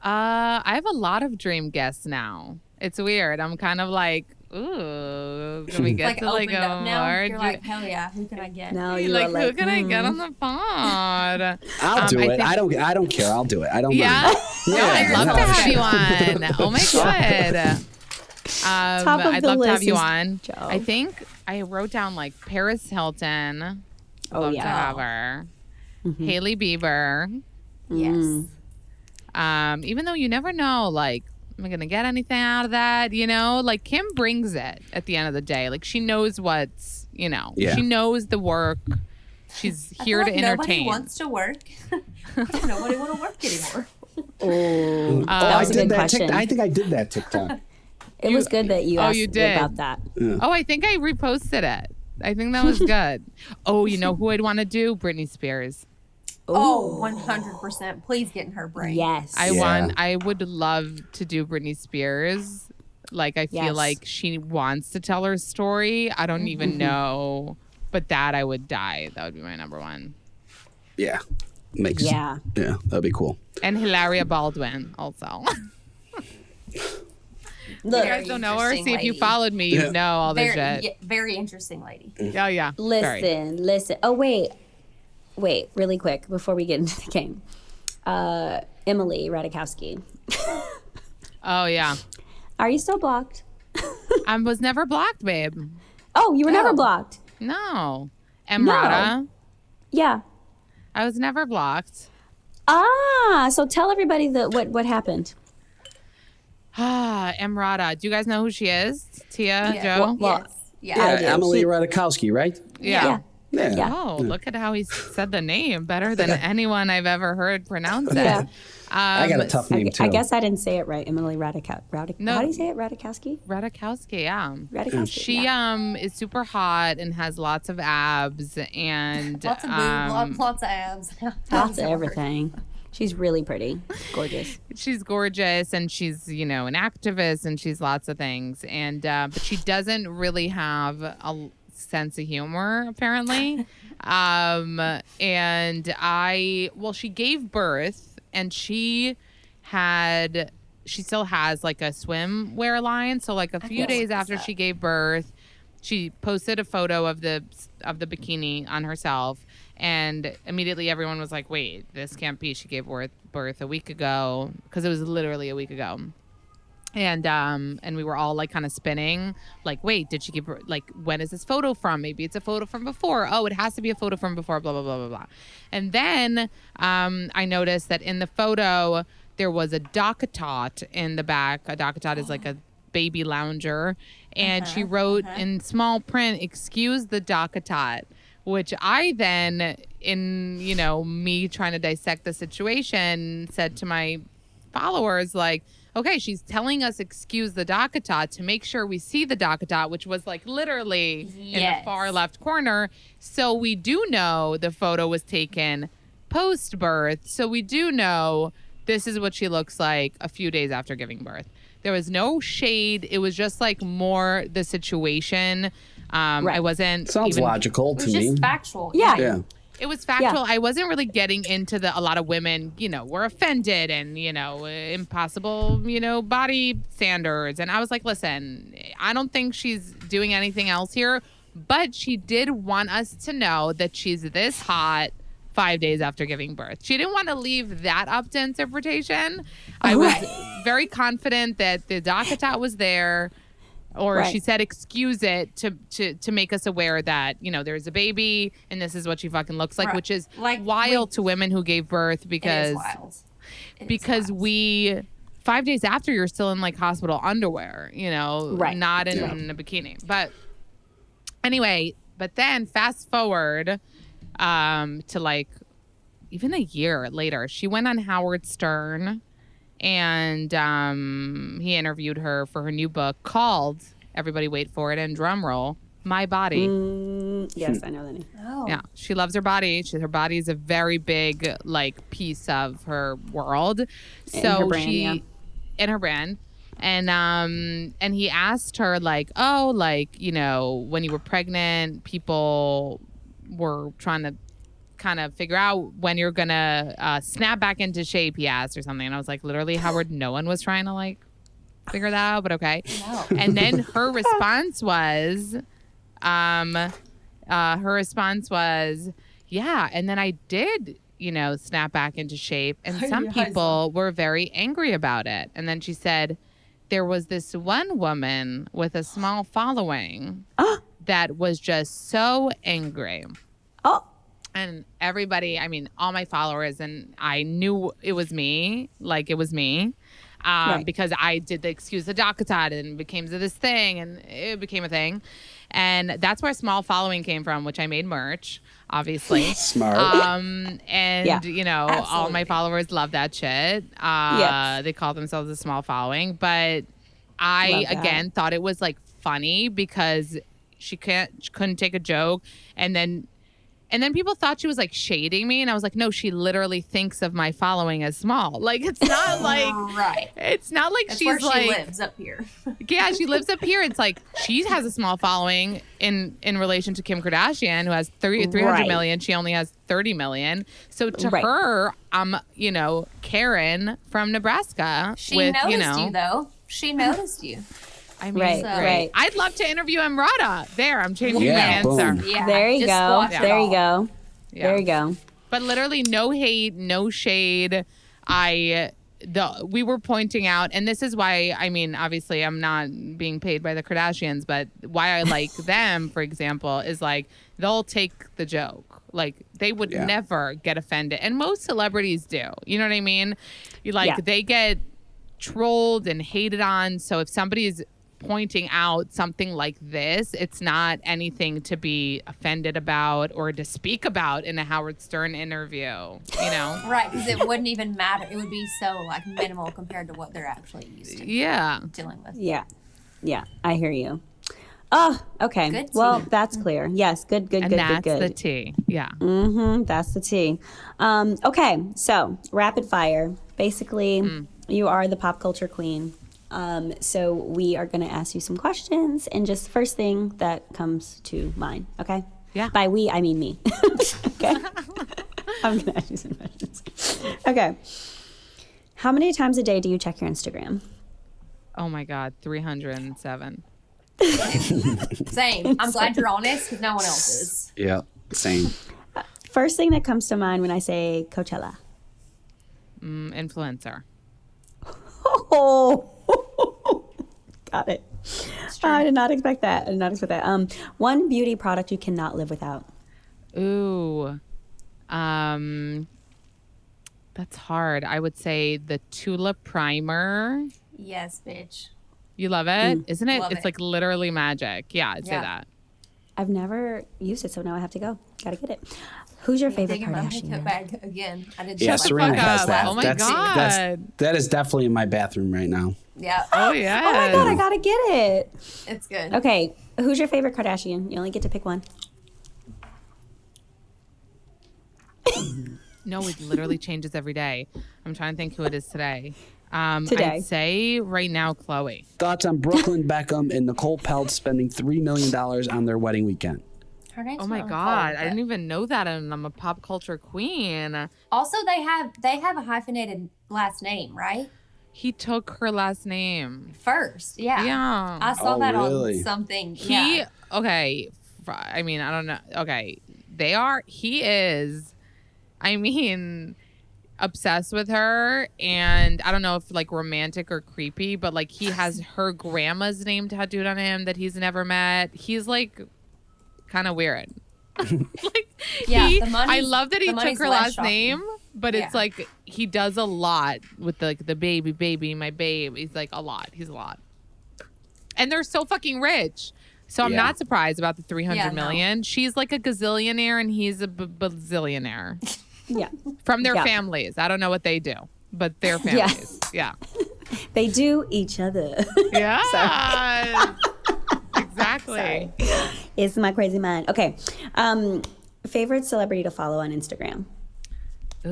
I have a lot of dream guests now. It's weird. I'm kind of like, ooh, can we get Like to like opened up a now. more You're like, hell yeah, who can I get? No, you like are like, who can I get on the pod? I'll do it. think- I don't care. I'll do it. I don't Yeah, mind. no, I'd love to no. have you on. Oh my god. Top of I'd the love to have list you is on. Joe. I think I wrote down like Paris Hilton. Oh, Love yeah. to have her. Hailey Bieber. Yes. Even though you never know, like, am I gonna get anything out of that? You know, like Kim brings it at the end of the day. Like she knows what's, you know, Yeah. she knows the work. She's I here feel to like nobody entertain. wants to work. Nobody want to work anymore. Oh, I that was a did good that. question. I think I did that TikTok. It was good that you Oh, asked you did? about that. Oh, I think I reposted it. I think that was good. Oh, you know who I'd want to do? Britney Spears. Oh, 100%. Please get in her brain. Yes. I would love to do Britney Spears. Like I feel Yes. like she wants to tell her story. I don't even know, but that I would die. That would be my number one. Yeah, Yeah. Yeah, that'd be cool. And Hilaria Baldwin also. Look, You guys don't know her. Interesting See, if you lady. followed me, you know all this Very, shit. very interesting lady. Yeah, yeah. Very. listen. Oh, wait, really quick before we get into the game. Emily Ratajkowski. Oh yeah. Are you still blocked? I was never blocked, babe. Oh, you were never blocked. No. Emrata. Yeah. I was never blocked. Ah, so tell everybody what happened. Ah, Emrata. Do you guys know who she is? Tia, Yeah. Joe? Well, Yes. Yeah. Yeah, I do. Emily Ratajkowski, right? Yeah. Yeah. Oh, look at how he said the name better than anyone I've ever heard pronounce it. Yeah. I got a tough name too. I guess I didn't say it right. Emily Ratajkowski. No. How do you say it? Ratajkowski? Ratajkowski, yeah. Ratajkowski. She yeah. is super hot and has lots of abs and Lots of boob, lots of abs. Lots of everything. She's really pretty. Gorgeous. she's gorgeous and she's, you know, an activist and she's lots of things. And but she doesn't really have a sense of humor apparently. And she gave birth and she still has like a swimwear line. So like a few days after she gave birth, she posted a photo of the bikini on herself, and immediately everyone was like, "Wait, this can't be. She gave birth a week ago," because it was literally a week ago. And we were all like kind of spinning, like, wait, did she give birth? Like, when is this photo from? Maybe it's a photo from before. Oh, it has to be a photo from before. Blah blah blah blah blah. And then I noticed that in the photo there was a DockATot in the back. A DockATot is like a baby lounger, and she wrote in small print, "Excuse the DockATot," which I then, in me trying to dissect the situation, said to my followers like, okay, she's telling us excuse the DockATot to make sure we see the DockATot, which was like literally in the far left corner. So we do know the photo was taken post birth. So we do know this is what she looks like a few days after giving birth. There was no shade. It was just like more the situation. I wasn't. Sounds logical to It was me. just factual. Yeah. Yeah. It was factual. I wasn't really getting into a lot of women, were offended and, impossible, body standards. And I was like, listen, I don't think she's doing anything else here, but she did want us to know that she's this hot 5 days after giving birth. She didn't want to leave that up to interpretation. I was very confident that the DockATot was there. Or she said, excuse it to make us aware that, there's a baby and this is what she fucking looks like, which is Like, wild to women who gave birth because It is wild. It is because wild. we 5 days after you're still in like hospital underwear, not in a bikini. But anyway, but then fast forward to like even a year later, she went on Howard Stern, and he interviewed her for her new book called, everybody wait for it, and drum roll, My Body. Yes, I know that name. Oh. Yeah, she loves her body. Her body is a very big piece of her world. In her brand, yeah. In her brand. And he asked her when you were pregnant, people were trying to kind of figure out when you're gonna snap back into shape, he asked, or something. And I was like, literally, Howard, no one was trying to figure that out, but okay. No. And then her response was, yeah, and then I did, snap back into shape, and some people were very angry about it. And then she said, there was this one woman with a small following that was just so angry. Oh. And everybody, all my followers, and I knew it was me, because I did the excuse the Dakota and it became this thing, and it became a thing. And that's where small following came from, which I made merch, obviously. Smart. All my followers love that shit. Yes. They call themselves a small following. But I, again, thought it was funny because she couldn't take a joke. And then people thought she was shading me, and I was like, no, she literally thinks of my following as small. It's not right. It's not That's she's where she lives up here. Yeah, she lives up here. It's she has a small following in relation to Kim Kardashian, who has 300 million. She only has 30 million. So to her, I'm Karen from Nebraska. She noticed you though. She noticed you. Right. I'd love to interview Emrata. There, I'm changing my boom. answer. Yeah. There you go. There you go. Yeah. There you go. But literally no hate, no shade. We were pointing out, and this is why, obviously I'm not being paid by the Kardashians, but why I like them, for example, is they'll take the joke. They would never get offended. And most celebrities do. You know what I mean? They get trolled and hated on. So if somebody's pointing out something like this, it's not anything to be offended about or to speak about in a Howard Stern interview, Right, because it wouldn't even matter. It would be so minimal compared to what they're actually used to dealing with. Yeah, I hear you. Oh, okay. Good well, tea. that's clear. Yes, good. And that's the tea. Yeah. That's the tea. Okay, so rapid fire. Basically, you are the pop culture queen. So we are going to ask you some questions, and just the first thing that comes to mind, okay? Yeah. By we, I mean me. Okay? I'm going to ask you some questions. Okay. How many times a day do you check your Instagram? Oh my God, 307. Same. I'm glad you're honest because no one else is. Yeah, same. First thing that comes to mind when I say Coachella. Influencer. Oh, got it. I did not expect that. One beauty product you cannot live without. Ooh. That's hard. I would say the Tulip Primer. Yes, bitch. You love it? Isn't it? Love It's it. literally magic. Yeah, I'd say that. I've never used it, so now I have to go. Gotta get it. Who's your favorite Digging my makeup Kardashian? bag again. I didn't Yeah, shut my Serena phone. has that. Oh my God. That is definitely in my bathroom right now. Yeah. Oh, yeah. Oh my God, I gotta get it. It's good. Okay, who's your favorite Kardashian? You only get to pick one. No, it literally changes every day. I'm trying to think who it is today. Today. I'd say right now, Chloe. Thoughts on Brooklyn Beckham and Nicole Peltz spending $3 million on their wedding weekend? Her name's Oh my not God, Nicole, I didn't even know that, and I'm a pop culture queen. Also, they have a hyphenated last name, right? He took her last name. First, yeah. Yeah. I saw Oh, that really? on something. Okay. I don't know. Okay. He is, obsessed with her, and I don't know if romantic or creepy, but he has her grandma's name tattooed on him that he's never met. He's kind of weird. I love that he took her last name, but it's he does a lot with the baby, my babe. He's a lot. He's a lot. And they're so fucking rich. So I'm not surprised about the 300 million. She's a gazillionaire and he's a bazillionaire. Yeah. From their Yeah. families. I don't know what they do, but their Yeah. families. Yeah. They do each other. Yeah. Exactly. It's my crazy mind. Okay. Favorite celebrity to follow on Instagram?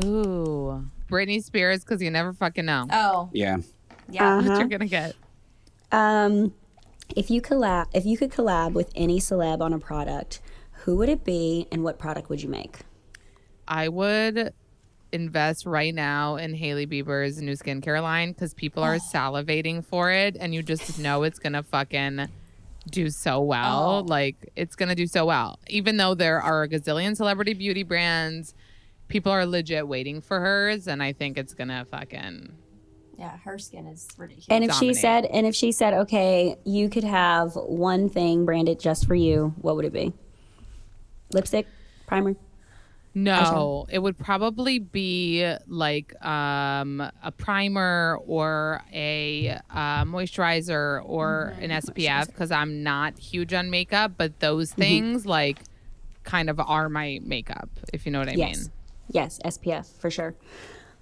Ooh. Britney Spears, because you never fucking know Oh, Yeah. yeah. what you're going to get. If you could collab with any celeb on a product, who would it be and what product would you make? I would invest right now in Hailey Bieber's new skincare line because people are salivating for it and you just know it's going to fucking do so well. Like, it's going to do so well. Even though there are a gazillion celebrity beauty brands, people are legit waiting for hers, and I think it's going to fucking... Yeah, her skin is ridiculous. And if Dominate. she said, okay, you could have one thing branded just for you, what would it be? Lipstick, primer? No, it would probably be like a primer or a moisturizer or an SPF because I'm not huge on makeup, but those things like kind of are my makeup, if you know what I mean. Yes, SPF for sure.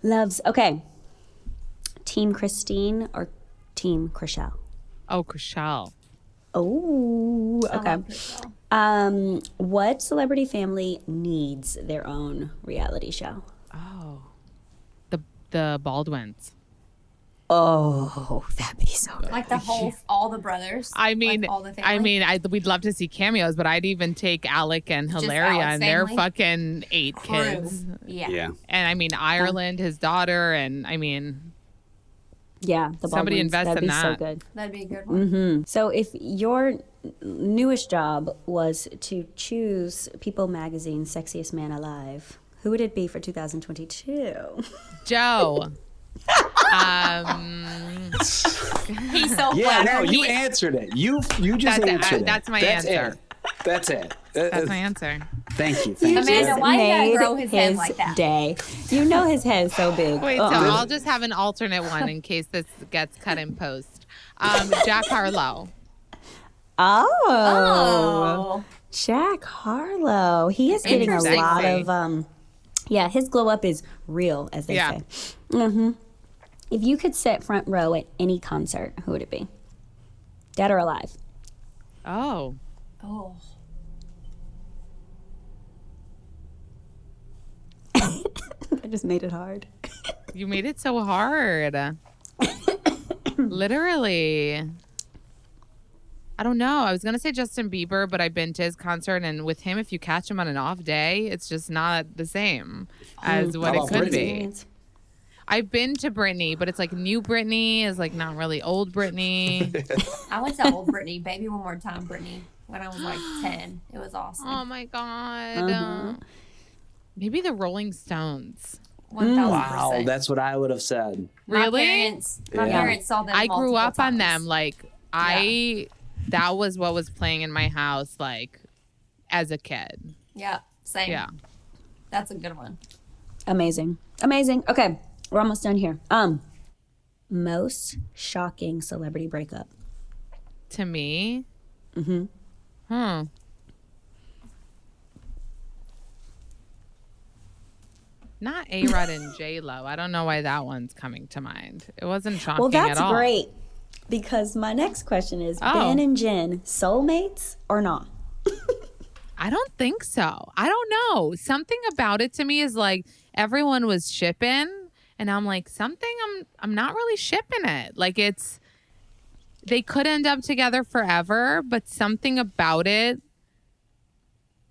Loves. Okay. Team Christine or Team Chriselle? Oh, Chriselle. Oh, I okay. love Chriselle. What celebrity family needs their own reality show? Oh, the Baldwins. Oh, that'd be so good. Like the whole, all the brothers. I mean, like all the family. we'd love to see cameos, but I'd even take Alec and Just Hilaria Alec's and their family? fucking 8 Crew. kids. Yeah. Yeah. And I mean, Ireland, his daughter, and I mean, Yeah, the Somebody Baldwins. invest That'd in be so that. good. That'd be a good one. So if your newest job was to choose People Magazine Sexiest Man Alive, who would it be for 2022? Joe. He's so Yeah, no, flattered. you answered it. You just That's it. answered it. That's my That's answer. It. That's it. That's my answer. Thank you. Thank Amanda, you. why you gotta Made grow his head like that? day. You know his head is so big. Wait, so I'll just have an alternate one in case this gets cut in post. Jack Harlow. Oh. Jack Harlow. He is getting a Interesting. lot of yeah, his glow up is real, as they Yeah. say. If you could sit front row at any concert, who would it be? Dead or alive? Oh. Oh. I just made it hard. You made it so hard. Literally. I don't know. I was going to say Justin Bieber, but I've been to his concert, and with him, if you catch him on an off day, it's just not the same as what How it about could Britney? be. I've been to Britney, but it's like new Britney is like not really old Britney. I went to old Britney, Baby One More Time Britney, when I was like 10. It was awesome. Oh my God. Maybe the Rolling Stones. 1000%. Wow, that's what I would have said. Really? My Yeah. parents saw them I grew multiple up on times. them. Like, that was what was playing in my house, like, as a kid. Yeah, same. Yeah. That's a good one. Amazing. Amazing. Okay, we're almost done here. Most shocking celebrity breakup. To me? Not A-Rod and J-Lo. I don't know why that one's coming to mind. It wasn't shocking Well, that's at all. great because my next question is Oh. Ben and Jen, soulmates or not? I don't think so. I don't know. Something about it to me is like everyone was shipping, and I'm like, I'm not really shipping it. Like, it's, they could end up together forever, but something about it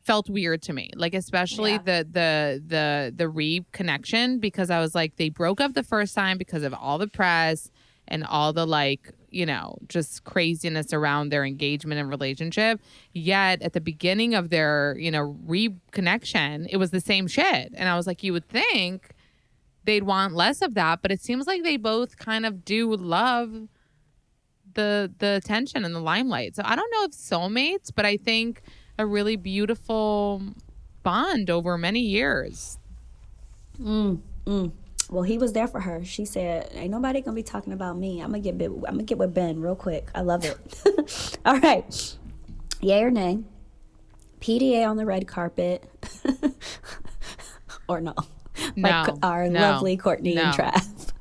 felt weird to me. Like, especially the reconnection, because I was like, they broke up the first time because of all the press and all the, like, you know, just craziness around their engagement and relationship. Yet at the beginning of their, you know, reconnection, it was the same shit. And I was like, you would think they'd want less of that, but it seems like they both kind of do love the attention and the limelight. So I don't know if soulmates, but I think a really beautiful bond over many years. Well, he was there for her. She said, "Ain't nobody gonna be talking about me. I'm gonna get with Ben real quick. I love it." All right, yay or nay? PDA on the red carpet, or no? like No, our no, lovely Courtney no. and Trav.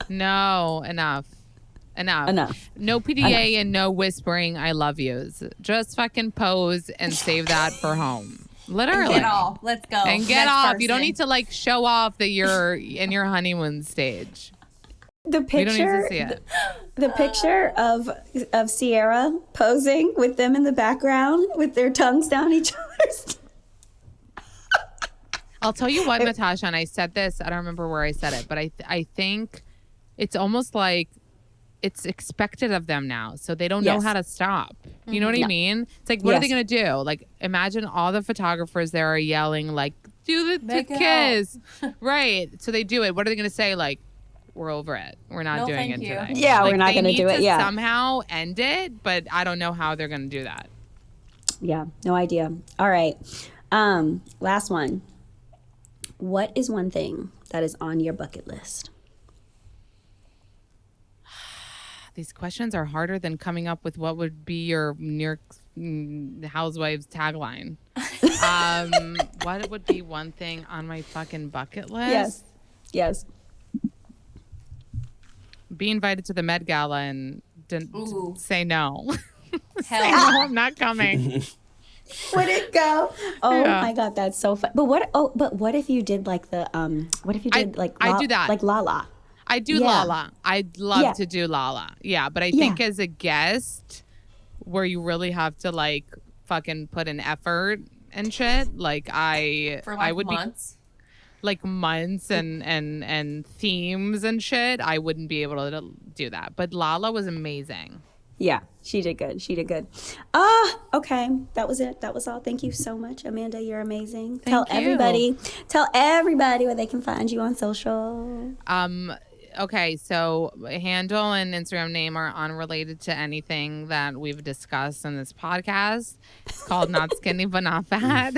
No, enough. No PDA and no whispering I love yous. Just fucking pose and save that for home. Literally. Get off. Let's go. And get Next off. You don't person. need to like show off that you're in your honeymoon stage. The You don't need picture, to see it. the picture of Sierra posing with them in the background with their tongues down each other's. I'll tell you what, Natasha, and I said this, I don't remember where I said it, but I think it's almost like it's expected of them now. So they don't know Yes. how to stop. You know what I mean? It's like, what are they Yes. going to do? Like, imagine all the photographers there are yelling, like, do the Make it kiss. Right. So they do it. What are they going to say? Like, we're over it. We're not No, doing thank it you. today. Yeah, Like, we're not they gonna need do it, to yeah. somehow end it, but I don't know how they're going to do that. Yeah, no idea. All right. Last one. What is one thing that is on your bucket list? These questions are harder than coming up with what would be your New York Housewives tagline. What would be one thing on my fucking bucket list? Yes. Be invited to the Met Gala and didn't Ooh. say no. Hell Say no, I'm not coming. Would it go? Oh Yeah. my God, that's so fun. But what if you did like the what if you did I do that. like Lala? I do Yeah. Lala. I'd love Yeah. to do Lala. Yeah, but I Yeah. think as a guest, where you really have to like fucking put an effort and shit, like for like I would months. be like months and themes and shit. I wouldn't be able to do that. But Lala was amazing. Yeah, she did good. Okay. That was it. That was all. Thank you so much, Amanda. You're amazing. Tell you. everybody where they can find you on social. Okay, so handle and Instagram name are unrelated to anything that we've discussed in this podcast. It's called Not Skinny But Not Fat.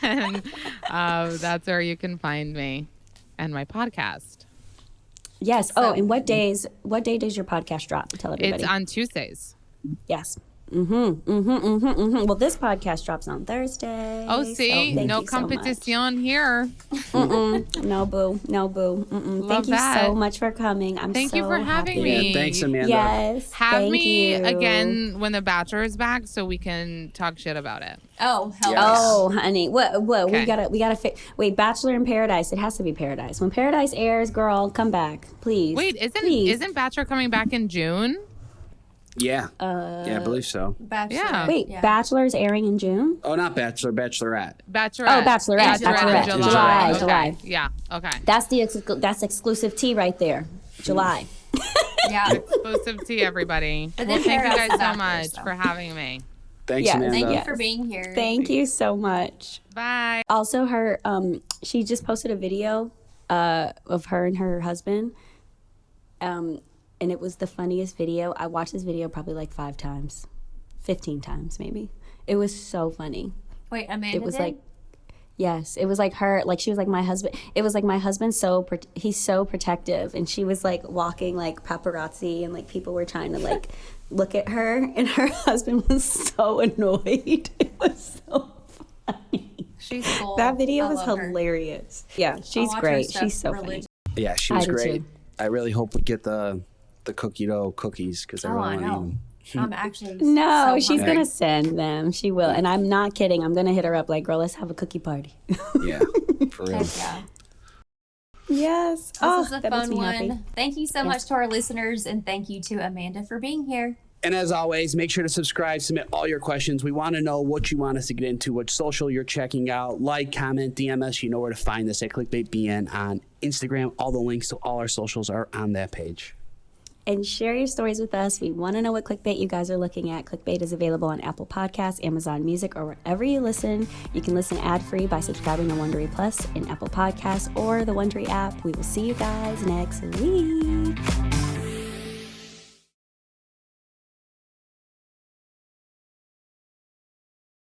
And that's where you can find me and my podcast. Yes. And what day does your podcast drop? Tell everybody. It's on Tuesdays. Yes. Well, this podcast drops on Thursday. Oh, so see? thank No you so much. competition here. No boo. Love Thank you that. so much for coming. Thank so you for having happy. me. Thanks, Amanda. Yes. Have thank me you. again when The Bachelor is back so we can talk shit about it. Oh, hell Yes. yeah. Oh, honey, what? Okay. We gotta wait. Bachelor in Paradise. It has to be Paradise. When Paradise airs, girl, come back, please. Wait, Please. isn't Bachelor coming back in June? Yeah. Yeah, I believe so. Bachelor. Yeah. Wait, Yeah. Bachelor's airing in June. Oh, not Bachelor, Bachelorette. Bachelorette. Oh, Bachelorette. Bachelorette. Bachelorette. in July. Okay. July. Yeah. Okay. That's exclusive tea right there. July. Yeah. Exclusive tea, everybody. But Well, then thank you Paradise guys is so after, much so. for having me. Thanks, Yeah, Amanda. Thank you Yes. for being here. Thank you so much. Bye. Also, her she just posted a video of her and her husband, and it was the funniest video. I watched this video probably like 5 times, 15 times maybe. It was so funny. Wait, Amanda It was did? like, yes, it was like her, like she was like my husband. It was like my husband he's so protective, and she was like walking like paparazzi, and like people were trying to like look at her, and her husband was so annoyed. It was so funny. She's cool. That video I was love her. hilarious. Yeah, she's watch her great. stuff She's so funny. religiously. Yeah, she I was do great. too. I really hope we get the cookie dough cookies because I Oh, really I want to eat know. them. I'm actually No, so she's hungry. gonna send them. She will, and I'm not kidding. I'm gonna hit her up like, girl, let's have a cookie party. Yeah, for real. Heck yeah. Yes. This was a that makes fun me happy. one. Thank you so much to our listeners, and thank you to Amanda for being here. And as always, make sure to subscribe, submit all your questions. We want to know what you want us to get into, what social you're checking out. Like, comment, DM us. You know where to find us at ClickbaitBN on Instagram. All the links to all our socials are on that page. And share your stories with us. We want to know what clickbait you guys are looking at. Clickbait is available on Apple Podcasts, Amazon Music, or wherever you listen. You can listen ad-free by subscribing to Wondery Plus in Apple Podcasts or the Wondery app. We will see you guys next week.